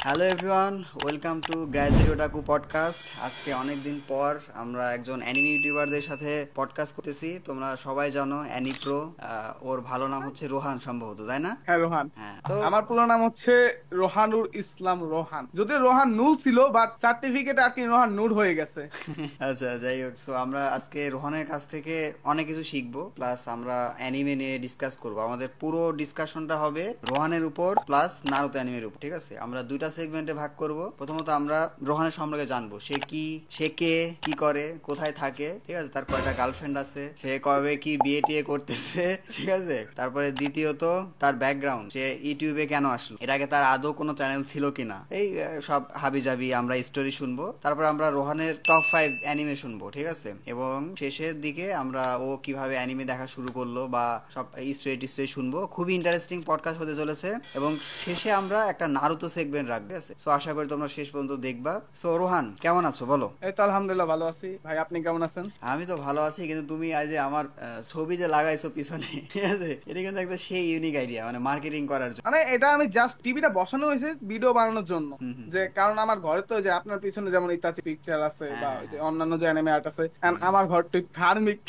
Hello everyone, welcome to graduate otaku podcast. আজকে অনেক দিন পর আমরা একজন অ্যানিমে ইউটিউবারদের সাথে পডকাস্ট করতেছি। তোমরা সবাই জানো অ্যানি প্রো। ওর ভালো নাম হচ্ছে রোহান সম্ভবত, তাই না? হ্যাঁ, রোহান। হ্যাঁ তো আমার পুরো নাম হচ্ছে রোহানুর ইসলাম রোহান, যদিও রোহান নুল ছিল, বাট সার্টিফিকেট আর কি রোহান নূর হয়ে গেছে। আচ্ছা, যাই হোক, সো আমরা আজকে রোহানের কাছ থেকে অনেক কিছু শিখবো, প্লাস আমরা অ্যানিমে নিয়ে ডিসকাস করবো। আমাদের পুরো ডিসকাশনটা হবে রোহানের উপর প্লাস নারুতো অ্যানিমের উপর, ঠিক আছে? আমরা দুইটা সেগমেন্টে ভাগ করব। প্রথমত আমরা রোহানের সম্পর্কে জানবো, সে কে, কি করে, কোথায় থাকে, ঠিক আছে? তার কয়টা গার্লফ্রেন্ড আছে, সে কবে কি বিয়ে টিয়ে করতেছে, ঠিক আছে? তারপরে দ্বিতীয়ত তার ব্যাকগ্রাউন্ড, সে ইউটিউবে কেন আসলো, এর আগে তার আদৌ কোনো চ্যানেল ছিল কিনা, এই সব হাবিজাবি আমরা স্টোরি শুনবো। তারপর আমরা রোহানের টপ 5 অ্যানিমে শুনবো, ঠিক আছে? এবং শেষের দিকে আমরা ও কিভাবে অ্যানিমে দেখা শুরু করলো বা সব স্টোরি শুনবো। খুবই ইন্টারেস্টিং পডকাস্ট হতে চলেছে। এবং শেষে আমরা একটা নারুতো সেগমেন্ট রাখবো, ঠিক আছে? সো আশা করি তোমরা শেষ পর্যন্ত দেখবা। সো রোহান, কেমন আছো বলো? এই তো আলহামদুলিল্লাহ ভালো আছি ভাই, আপনি কেমন আছেন? আমি তো ভালো আছি, কিন্তু তুমি আজ যে আমার ছবি যে লাগাইছো পিছনে, ঠিক আছে, এটা কিন্তু একটা সেই ইউনিক আইডিয়া, মানে মার্কেটিং করার জন্য। মানে এটা আমি জাস্ট টিভিটা বসানো হয়েছে ভিডিও বানানোর জন্য। হুম হুম যে কারণ আমার ঘরে তো যে আপনার পিছনে যেমন ইত্যাদি পিকচার আছে হ্যাঁ বা হ্যাঁ ওই যে হ্যাঁ। অন্যান্য যে অ্যানিমে আর্ট আছে, and হুম হুম। আমার ঘরটা ধার্মিক।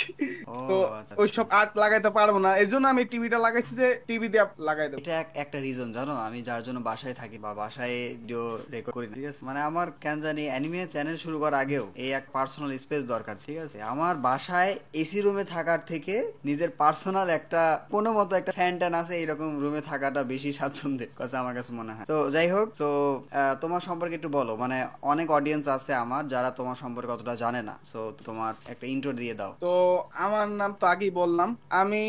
ও তো আচ্ছা আচ্ছা। ওইসব আর্ট লাগাইতে পারবো না, এর জন্য আমি টিভিটা লাগাইছি যে টিভি দিয়ে লাগাই দেবো। এটা একটা রিজন, জানো, আমি যার জন্য বাসায় থাকি বা বাসায় ভিডিও রেকর্ড করি না, ঠিক আছে? মানে আমার কেন জানি অ্যানিমে চ্যানেল শুরু করার আগেও এই এক পার্সোনাল স্পেস দরকার, ঠিক আছে? আমার বাসায় এসি রুমে থাকার থেকে নিজের পার্সোনাল একটা কোনো মতো একটা ফ্যান ট্যান আছে এরকম রুমে থাকাটা বেশি স্বাচ্ছন্দ্যের কথা আমার কাছে মনে হয়। তো যাই হোক, তো তোমার সম্পর্কে একটু বলো। মানে অনেক অডিয়েন্স আছে আমার যারা তোমার সম্পর্কে অতটা জানে না, সো তোমার একটা ইন্ট্রো দিয়ে দাও। তো আমার নাম তো আগেই বললাম। আমি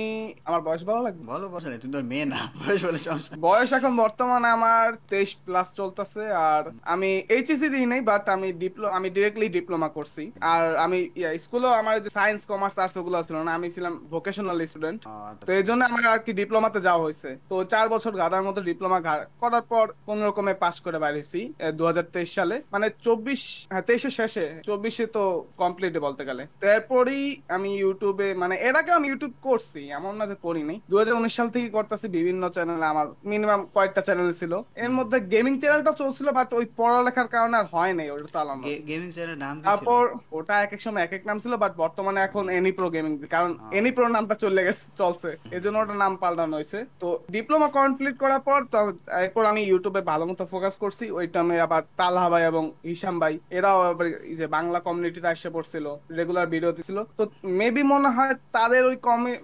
আমার বয়স ভালো লাগবে? বলো, বসে তুমি তো মেয়ে না, বয়স বলে সমস্যা নেই। বয়স এখন বর্তমানে আমার 23+ চলতেছে। আর আমি এইচএসসি দিই নাই, বাট আমি ডিরেক্টলি ডিপ্লোমা করছি। আর আমি স্কুলেও আমার যে সায়েন্স কমার্স আর্টস ওগুলো ছিল না, আমি ছিলাম ভোকেশনাল স্টুডেন্ট। আচ্ছা তো আচ্ছা। এই জন্য আমার আর কি ডিপ্লোমাতে যাওয়া হয়েছে। তো 4 বছর গাদার মতো ডিপ্লোমা করার পর কোন রকমে পাশ করে বাইরে হয়েছি 2023 সালে, মানে 24, হ্যাঁ 23-এর শেষে, 24-এ তো কমপ্লিট বলতে গেলে। তো এরপরই আমি ইউটিউবে, মানে এর আগে আমি ইউটিউব করছি, এমন না যে করিনি। 2019 সাল থেকে করতেছি বিভিন্ন চ্যানেলে, আমার মিনিমাম কয়েকটা চ্যানেল ছিল। এর হুম হুম। মধ্যে গেমিং চ্যানেলটা চলছিল, বাট ওই পড়ালেখার কারণে আর হয় নাই ওটা চালানো। গেমিং চ্যানেলের নাম কি ছিল? তারপর ওটা এক এক সময় এক এক নাম ছিল, বাট বর্তমানে এখন এনি প্রো গেমিং, কারণ এনি আহ, প্রো নামটা চলে গেছে, চলছে, এই জন্য ওটা নাম পাল্টানো হয়েছে। তো ডিপ্লোমা কমপ্লিট করার পর তো এরপর আমি ইউটিউবে ভালো মতো ফোকাস করছি। ওই টাইমে আবার তালহা ভাই এবং হিসাম ভাই এরাও আবার এই যে বাংলা কমিউনিটিতে এসে পড়ছিল, রেগুলার ভিডিও দিছিল। তো মেবি মনে হয় তাদের ওই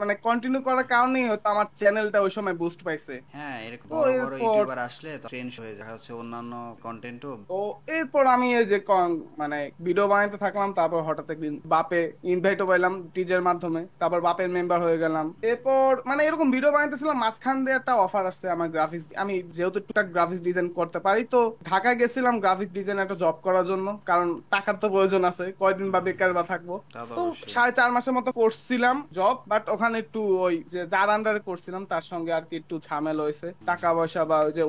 মানে কন্টিনিউ করার কারণেই হয়তো আমার চ্যানেলটা ওই সময় বুস্ট পাইছে। হ্যাঁ, এরকম তো বড় বড় এরপর ইউটিউবার আসলে তো ট্রেন্ড হয়ে যায়, হচ্ছে অন্যান্য কন্টেন্টও। তো এরপর আমি এই যে মানে ভিডিও বানাইতে থাকলাম। তারপর হঠাৎ একদিন বাপে ইনভাইটও পাইলাম টিজের মাধ্যমে, তারপর বাপের মেম্বার হয়ে গেলাম। এরপর মানে এরকম ভিডিও বানাইতেছিলাম, মাঝখান দিয়ে একটা অফার আসছে আমার গ্রাফিক্স, আমি যেহেতু টুকটাক গ্রাফিক্স ডিজাইন করতে পারি, তো ঢাকায় গেছিলাম গ্রাফিক্স ডিজাইন একটা জব করার জন্য, কারণ টাকার তো প্রয়োজন আছে, কয়দিন বা বেকার বা থাকবো। তা তো তো অবশ্যই। 4.5 মাসের মতো করছিলাম জব, বাট ওখানে একটু ওই যে যার আন্ডারে করছিলাম তার সঙ্গে আর কি একটু ঝামেলা হয়েছে, টাকা পয়সা বা ওই যে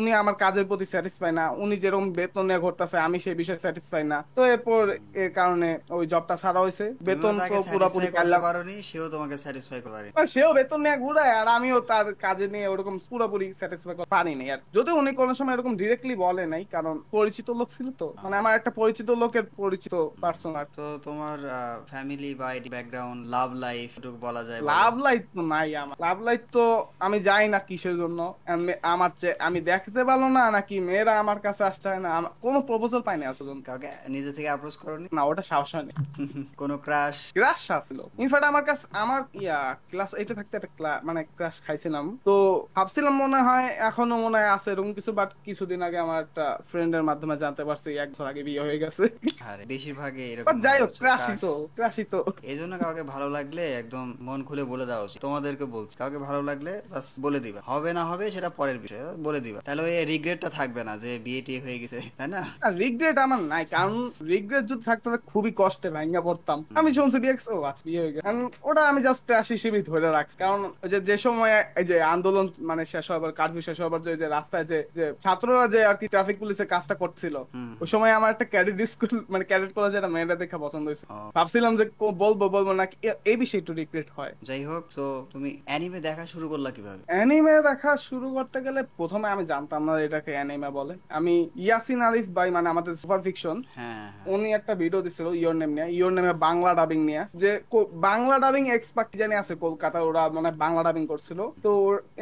উনি আমার কাজের প্রতি স্যাটিসফাই না, উনি যেরকম বেতন নিয়ে ঘটতেছে আমি সেই বিষয়ে স্যাটিসফাই না। তো এরপর এর কারণে ওই জবটা ছাড়া হয়েছে। তুমিও বেতন তো তাকে পুরোপুরি স্যাটিসফাই করতে পারলাম, পারোনি, সেও তোমাকে স্যাটিসফাই করতে পারেনি। আর সেও বেতন নিয়ে ঘুরায় আর আমিও তার কাজে নিয়ে ওরকম পুরোপুরি স্যাটিসফাই করতে পারিনি। আর যদিও উনি কোনো সময় এরকম ডিরেক্টলি বলে নাই, কারণ পরিচিত লোক ছিল, তো মানে আমার একটা পরিচিত লোকের পরিচিত পার্সন আর। তো তোমার ফ্যামিলি বা ব্যাকগ্রাউন্ড, লাভ লাইফ এটুকু বলা যায়, বলো। লাভ লাইফ তো নাই আমার, লাভ লাইফ তো আমি যাই না কিসের জন্য। আমার চেয়ে আমি দেখতে ভালো না, নাকি মেয়েরা আমার কাছে আসছে না, কোনো প্রপোজাল পাইনি আসলে। কাউকে নিজে থেকে অ্যাপ্রোচ করোনি? না, ওটা সাহস হয়নি। কোনো ক্রাশ? ক্রাশ আসছিল ইনফ্যাক্ট আমার কাছে, আমার ক্লাস 8-এ থাকতে একটা মানে ক্রাশ খাইছিলাম। তো ভাবছিলাম মনে হয় এখনো মনে হয় আছে এরকম কিছু, বাট কিছুদিন আগে আমার একটা ফ্রেন্ডের মাধ্যমে জানতে পারছি 1 বছর আগে বিয়ে হয়ে গেছে। আরে বেশিরভাগই বাট এরকম যাই হয়, হোক, বুঝছো, ক্রাশই ক্রাশ। তো, ক্রাশই তো। এই জন্য কাউকে ভালো লাগলে একদম মন খুলে বলে দেওয়া উচিত। তোমাদেরকে বলছি, কাউকে ভালো লাগলে বাস বলে দিবা, হবে না হবে সেটা পরের বিষয়, বলে দিবা, তাহলে ওই রিগ্রেটটা থাকবে না যে বিয়ে টিয়ে হয়ে গেছে, তাই না? আর রিগ্রেট আমার নাই, কারণ রিগ্রেট যদি থাকতো তাহলে খুবই কষ্টে ভাঙ্গা পড়তাম। হুম আমি শুনছি বিয়ে, ও আচ্ছা বিয়ে হয়ে গেছে, ওটা আমি জাস্ট ক্রাশ হিসেবেই ধরে রাখছি। কারণ ওই যে যে সময় এই যে আন্দোলন মানে শেষ হবার, কারফিউ শেষ হবার, যে যে রাস্তায় যে যে ছাত্ররা যে আর কি ট্রাফিক পুলিশের কাজটা করছিল, হুম ওই হুম। সময় আমার একটা ক্যাডেট স্কুল মানে ক্যাডেট কলেজে একটা মেয়েটা দেখা পছন্দ হয়েছে। ও, ভাবছিলাম যে বলবো বলবো নাকি, এই বিষয়ে একটু রিগ্রেট হয়। যাই হোক, তো তুমি অ্যানিমে দেখা শুরু করলা কিভাবে? অ্যানিমে দেখা শুরু করতে গেলে প্রথমে আমি জানতাম না এটাকে যেটাকে অ্যানিমে বলে। আমি ইয়াসিন আলিফ ভাই মানে আমাদের সুপার ফিকশন, হ্যাঁ উনি একটা ভিডিও দিছিল ইয়োর নেম নিয়ে, ইয়োর নেমে বাংলা ডাবিং নিয়ে, যে বাংলা ডাবিং এক্সপার্ট কি জানি আছে কলকাতা, ওরা মানে বাংলা ডাবিং করছিল। তো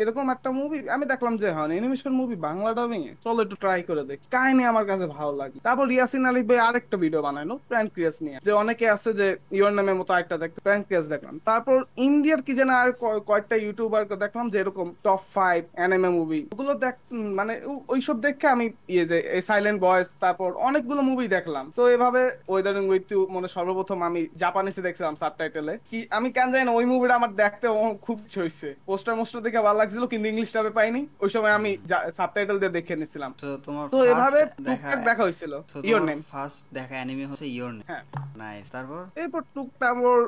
এরকম একটা মুভি আমি দেখলাম যে হ্যাঁ অ্যানিমেশন মুভি বাংলা ডাবিং এ, চলো একটু ট্রাই করে দেখি। কাহিনী আমার কাছে ভালো লাগে। তারপর ইয়াসিন আলিফ ভাই আরেকটা ভিডিও বানাইলো প্যানক্রিয়াস নিয়ে, যে অনেকে আছে যে ইয়োর নেমের মতো একটা দেখতে, প্যানক্রিয়াস দেখলাম। তারপর ইন্ডিয়ার কি যেন আর কয়েকটা ইউটিউবার দেখলাম যে এরকম টপ 5 অ্যানিমে মুভি, ওগুলো দেখ মানে ওইসব দেখে আমি ইয়ে যে সাইলেন্ট ভয়েস, তারপর অনেকগুলো মুভি দেখলাম। তো এভাবে ওয়েদারিং উইথ ইউ মানে সর্বপ্রথম আমি জাপানিসে দেখছিলাম সাবটাইটেলে। কি আমি কেন জানি না ওই মুভিটা আমার দেখতে খুব ইচ্ছে হয়েছে, পোস্টার মোস্টার দেখে ভালো লাগছিল, কিন্তু ইংলিশ টাবে পাইনি, ওই সময় আমি সাবটাইটেল দিয়ে দেখে নিছিলাম। তো তোমার তো ফার্স্ট এভাবে দেখা, টুকটাক দেখা হয়েছিল তো ইয়োর তোমার নেম। ফার্স্ট দেখা অ্যানিমে হচ্ছে ইওর নেম। হ্যাঁ, নাইস। তারপর এরপর টুকটাক ওর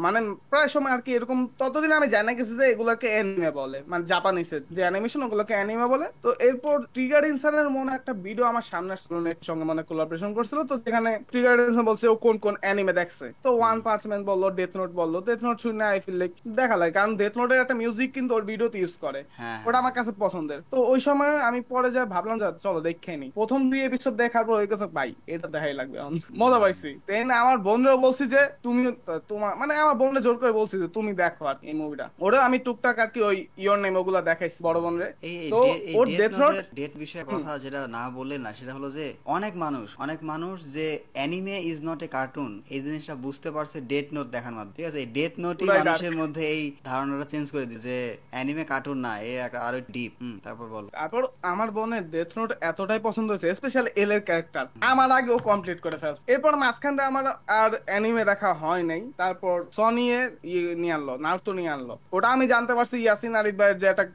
মানে প্রায় সময় আর কি এরকম, ততদিন আমি জানা গেছি যে এগুলাকে অ্যানিমে বলে, মানে জাপানিসের যে অ্যানিমেশন ওগুলোকে অ্যানিমে বলে। তো এরপর ট্রিগার ইনসানের মনে একটা ভিডিও আমার সামনে আসছিল, নেট সঙ্গে মানে কোলাবোরেশন করছিল, তো যেখানে ট্রিগার ইনসান বলছে ও কোন কোন অ্যানিমে দেখছে। তো ওয়ান পাঁচ ম্যান বললো, ডেথ নোট বললো। ডেথ নোট শুনে আই ফিল লাইক দেখা লাগে, কারণ ডেথ নোটের একটা মিউজিক কিন্তু ওর ভিডিওতে ইউজ করে, হ্যাঁ ওটা হ্যাঁ আমার কাছে পছন্দের। তো ওই সময় আমি পরে যা ভাবলাম যে চলো দেখে নি, প্রথম 2 এপিসোড দেখার পর হয়ে গেছে ভাই এটা দেখাই লাগবে, মজা পাইছি। দেন আমার বোনরাও বলছি যে তুমি, তোমার মানে আমার বোনরা জোর করে বলছি যে তুমি দেখো আর এই মুভিটা, ওরা আমি টুকটাক আর কি ওই ইয়োর নেম ওগুলা দেখাইছি বড় বোনরে। তো এই ওর ডেথ ডেথ নোট, নোটের ডেট বিষয়ে কথা যেটা না বললে না, সেটা হলো যে অনেক মানুষ যে anime is not a cartoon এই জিনিসটা বুঝতে পারছে ডেথ নোট দেখার মাধ্যমে। ঠিক আছে, এই ডেথ নোটই পুরাই মানুষের মধ্যে এই ধারণাটা চেঞ্জ করে দিচ্ছে যে অ্যানিমে কার্টুন না, এ একটা আরো ডিপ। তারপর বলো। তারপর আমার বোনের ডেথ নোট এতটাই পছন্দ হয়েছে, স্পেশালি এল এর ক্যারেক্টার, আমার আগে ও কমপ্লিট করে ফেলছে। এরপর মাঝখান দিয়ে আমার আর অ্যানিমে দেখা হয় নাই। তারপর সনি নিয়ে আনলো, নারুতো নিয়ে আনলো। ওটা আমি জানতে পারছি ইয়াসিন আরিফ ভাইয়ের যে একটা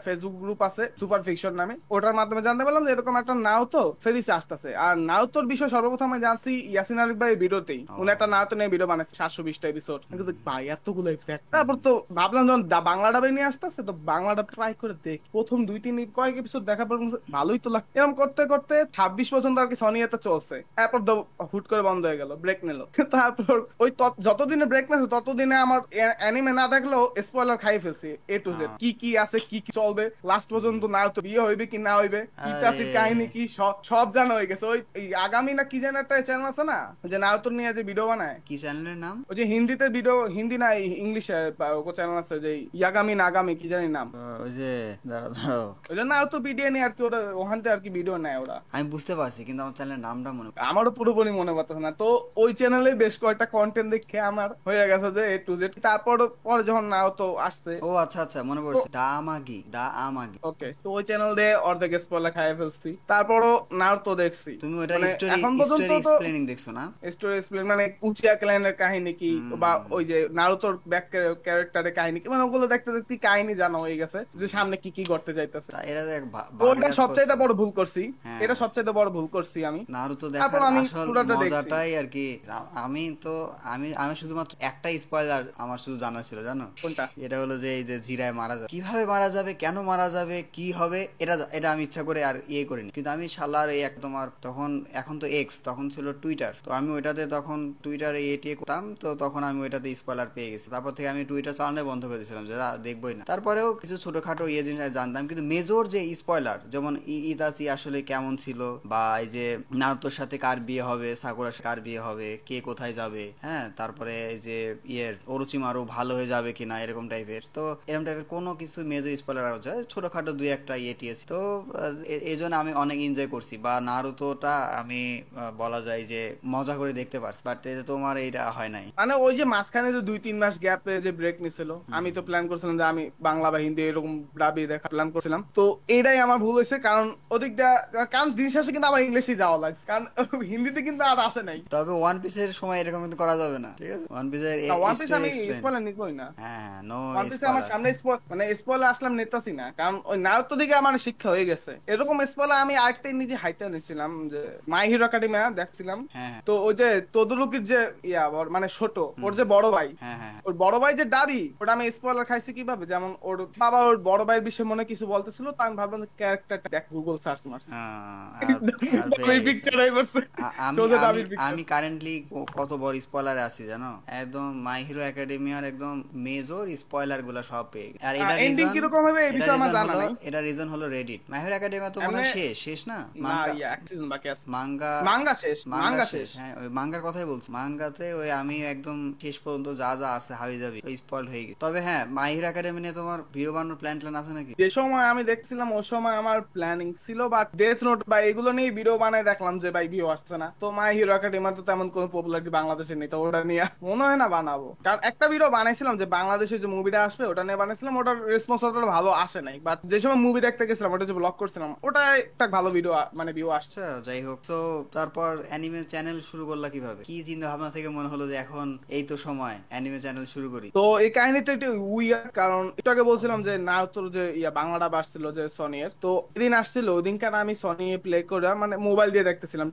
ফেসবুক গ্রুপ আছে সুপার ফিকশন নামে, ওটার মাধ্যমে জানতে পারলাম যে এরকম একটা নারুতো সিরিজ আসতেছে। আর নারুতোর বিষয় সর্বপ্রথম আমি জানছি ইয়াসিন আরিফ ভাইয়ের ভিডিওতেই, উনি একটা নারুতো নিয়ে ভিডিও বানাইছে 720টা এপিসোড। কিন্তু ভাই এতগুলো এপিসোড, তারপর তো ভাবলাম যখন বাংলা ডাবে নিয়ে আসতেছে তো বাংলা ডাব ট্রাই করে দেখ। প্রথম 2-3 কয়েক এপিসোড দেখার পর ভালোই তো লাগে। এরকম করতে করতে 26 পর্যন্ত আর কি সনি এতে চলছে। তারপর হুট করে বন্ধ হয়ে গেল, ব্রেক নিল। তারপর ওই যতদিনে ব্রেক নিয়েছে ততদিনে আমার অ্যানিমে না দেখলেও স্পয়লার খাই ফেলছি এ টু জেড, কি কি আছে, কি কি চলবে, লাস্ট পর্যন্ত না তো বিয়ে হইবে কি না হইবে, ইতাচির কাহিনী কি, সব জানা হয়ে গেছে। ওই আগামী না কি যেন একটা চ্যানেল আছে না, যে নারুতো নিয়ে যে ভিডিও বানায়, কি চ্যানেলের নাম? ওই যে হিন্দিতে ভিডিও, হিন্দি না ইংলিশে চ্যানেল আছে যে ইয়াগামি নাগামি কি জানি নাম, ওই যে দাঁড়াও ওই জন্য নারুতো ভিডিও নিয়ে আর কি, ওরা ওখান থেকে আর কি ভিডিও নেয় ওরা। আমি বুঝতে পারছি, কিন্তু আমার চ্যানেলের নামটা মনে আমারও পুরোপুরি মনে পড়তেছে না। তো ওই চ্যানেলে বেশ কয়েকটা কন্টেন্ট দেখে আমার হয়ে গেছে যে এ টু জেড। তারপর পরে যখন নারুতো আসছে, ও আচ্ছা আচ্ছা মনে পড়ছে, দা আমাগি। ওকে, তো ওই চ্যানেল দিয়ে অর্ধেক স্পয়লার খাইয়ে ফেলছি। তারপরও নারুতো দেখছি। তুমি ওটা মানে স্টোরি এখন পর্যন্ত স্টোরি তো এক্সপ্লেনিং দেখছো না? স্টোরি এক্সপ্লেন মানে উচিয়া ক্লানের কাহিনী কি, বা ওই যে নারুতোর ব্যাক ক্যারেক্টারের কাহিনী কি, মানে ওগুলো দেখতে দেখতে কাহিনী জানা হয়ে গেছে যে সামনে কি কি ঘটতে যাইতেছে। তা এরা এক তো ওটা সবচাইতে বড় ভুল করছি, হ্যাঁ। এটা সবচাইতে বড় ভুল করছি আমি। নারুতো তারপর দেখার আমি আসল পুরোটা দেখছি। মজাটাই আর কি, আমি তো আমি শুধুমাত্র একটা স্পয়লার আমার শুধু জানা ছিল, জানো কোনটা? এটা হলো যে এই যে জিরায় মারা যাবে, কিভাবে মারা যাবে, কেন মারা যাবে, কি হবে, এটা আমি ইচ্ছা করে আর ইয়ে করিনি। কিন্তু আমি শালার এই এক তোমার তখন, এখন তো এক্স, তখন ছিল টুইটার, তো আমি ওইটাতে তখন টুইটারে এটিয়ে করতাম, তো তখন আমি ওইটাতে স্পয়লার পেয়ে গেছি। তারপর থেকে আমি টুইটার চালানো বন্ধ করে দিয়েছিলাম যে দেখবোই না। তারপরেও কিছু ছোটখাটো ইয়ে জিনিস জানতাম, কিন্তু মেজর যে স্পয়লার, যেমন ইতাচি আসলে কেমন ছিল, বা এই যে নারুতোর সাথে কার বিয়ে হবে, সাকুরার সাথে কার বিয়ে হবে, কে কোথায় যাবে, হ্যাঁ, তারপরে এই যে ওরোচিমারু ভালো হয়ে যাবে কিনা, এরকম টাইপের, তো এরকম টাইপের কোনো কিছু মেজর স্পয়লার হচ্ছে ছোটখাটো 2-1টা টিয়েছি। তো এই জন্য আমি অনেক এনজয় করছি, বা নারুতোটা আমি বলা যায় যে মজা করে দেখতে পারছি। বাট তোমার এইটা হয় নাই, মানে ওই যে মাঝখানে যে 2-3 মাস গ্যাপে যে ব্রেক নিছিল, আমি তো প্ল্যান করছিলাম যে আমি বাংলা বা হিন্দি এরকম ডাবি দেখা প্ল্যান করছিলাম। তো এটাই আমার ভুল হয়েছে, কারণ ওদিক দিয়ে, কারণ দিন শেষে কিন্তু আমার ইংলিশে যাওয়া লাগছে, কারণ হিন্দিতে কিন্তু আর আসে নাই। তবে ওয়ান পিসের সময় এরকম কিন্তু করা যাবে না, ঠিক আছে? ওয়ান পিসের ওয়ান পিস আমি স্পয়লার নিবই না। হ্যাঁ নো ওয়ান পিসে আমার সামনে মানে স্পয়লার আসলাম নিতেছি না, কারণ ওই নারুতো দিকে আমার শিক্ষা হয়ে গেছে। এরকম স্পয়লার আমি আরেকটা নিজে হাইটা নিছিলাম, যে মাই হিরো একাডেমি দেখছিলাম। হ্যাঁ তো ওই যে তদুরুকির যে মানে ছোট ওর যে বড় ভাই, হ্যাঁ হ্যাঁ ওর বড় ভাই যে ডাবি, ওটা আমি স্পয়লার খাইছি কিভাবে, যেমন ওর বাবা ওর বড় ভাইয়ের বিষয়ে মনে কিছু বলতেছিল, তো আমি ভাবলাম ক্যারেক্টারটা দেখ, গুগল সার্চ মারছি, ওই পিকচারই পড়ছে সোজা ডাবির পিকচার। আমি কারেন্টলি কত বড় স্পয়লারে আছি জানো, একদম মাই হিরো একাডেমিয়ার একদম মেজর স্পয়লার গুলা সব পেয়ে। আর এটা এন্ডিং কিরকম হবে এই বিষয়ে আমার জানা নাই। এটা রিজন হলো রেডিট। মাই হিরো একাডেমিয়া তো মনে হয় শেষ না, না মাঙ্গা এক সিজন বাকি আছে। মাঙ্গা মাঙ্গা শেষ, মাঙ্গা মাঙ্গা শেষ, শেষ। হ্যাঁ ওই মাঙ্গার কথাই বলছি। মাঙ্গাতে ওই আমি একদম শেষ পর্যন্ত যা যা আছে হাবি যাবি ওই স্পয়েল হয়ে গেছে। তবে হ্যাঁ, মাই হিরো একাডেমি নিয়ে তোমার ভিডিও বানানোর প্ল্যান আছে নাকি? যে সময় আমি দেখছিলাম ওই সময় আমার প্ল্যানিং ছিল, বাট ডেথ নোট বা এগুলো নিয়ে ভিডিও বানাই দেখলাম যে ভাই ভিউ আসছে না। তো মাই হিরো একাডেমির তো তেমন কোনো পপুলারিটি বাংলাদেশে নেই, তো ওটা নিয়ে মনে হয় না বানাবো। কারণ একটা ভিডিও বানাইছিলাম যে বাংলাদেশে যে মুভিটা আসবে ওটা নিয়ে বানাইছিলাম, ওটার রেসপন্স অতটা ভালো আসে নাই। বাট যে সময় মুভি দেখতে গেছিলাম, ওটা যে ব্লগ করছিলাম, ওটা একটা ভালো ভিডিও মানে ভিউ আসছে। আচ্ছা যাই হোক, তো তারপর অ্যানিমে চ্যানেল শুরু করলা কিভাবে? কি চিন্তা ভাবনা থেকে মনে হলো যে এখন এই তো সময় অ্যানিমে চ্যানেল শুরু করি? তো এই কাহিনীটা একটু উইয়ার্ড, কারণ একটু আগে বলছিলাম যে নারুতোর যে বাংলাটা আসছিল যে সনি এর, তো এদিন আসছিল ওই দিনকার আমি সনি এ প্লে করে মানে মোবাইল দিয়ে দেখতেছিলাম।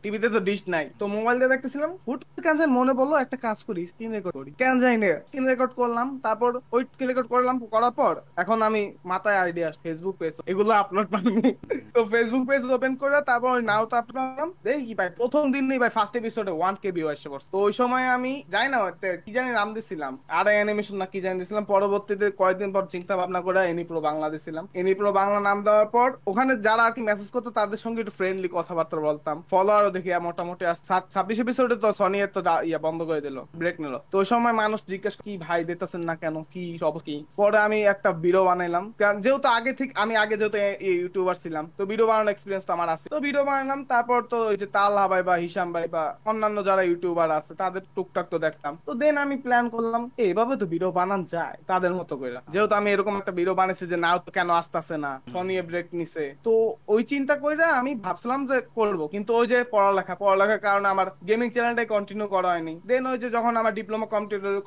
টিভিতে তো ডিশ নাই, তো মোবাইল দিয়ে দেখতেছিলাম। হুট করে কেন জানি মনে পড়লো একটা কাজ করি, স্ক্রিন রেকর্ড করি। কেন জানি না স্ক্রিন রেকর্ড করলাম, তারপর ওই স্ক্রিন রেকর্ড করলাম, করার পর এখন আমি মাথায় আইডিয়া ফেসবুক পেজ এগুলো আপলোড বানাবো। তো ফেসবুক পেজ ওপেন করে তারপর ওই নারুতো আপলোড করলাম। দেখি কি ভাই, প্রথম দিন নেই ভাই, ফার্স্ট এপিসোডে 1K ভিউ আসছে পড়ছে। তো ওই সময় আমি যাই না কি জানি নাম দিছিলাম, আর অ্যানিমেশন না কি জানি দিছিলাম। পরবর্তীতে কয়েকদিন পর চিন্তা ভাবনা করে এনিপ্রো বাংলা দিছিলাম। এনিপ্রো বাংলা নাম দেওয়ার পর ওখানে যারা আর কি মেসেজ করতো তাদের সঙ্গে একটু ফ্রেন্ডলি কথাবার্তা বলতাম। ফলোয়ারও দেখি মোটামুটি 26 এপিসোডে তো সনি এর তো বন্ধ করে দিল, ব্রেক নিল। তো ওই সময় মানুষ জিজ্ঞেস কি ভাই দিতেছেন না কেন, কি সব কি। পরে আমি একটা ভিডিও বানাইলাম, কারণ যেহেতু আগে থেকে আমি আগে যেহেতু ইউটিউবার ছিলাম, তো ভিডিও বানানোর এক্সপিরিয়েন্স তো আমার আছে। তো ভিডিও বানালাম, তারপর তো ওই যে তালহা ভাই বা হিসাম ভাই বা অন্যান্য যারা ইউটিউবার আছে তাদের টুকটাক তো দেখতাম। তো দেন আমি প্ল্যান করলাম এইভাবে তো ভিডিও বানান যায় তাদের মতো করে। যেহেতু আমি এরকম একটা ভিডিও বানাইছি যে নাও তো কেন আসতেছে না, সনি ব্রেক নিছে, তো ওই চিন্তা করে আমি ভাবছিলাম যে করব। কিন্তু ওই যে পড়ালেখার কারণে আমার গেমিং চ্যানেলটাই কন্টিনিউ করা হয়নি। দেন ওই যে যখন আমার ডিপ্লোমা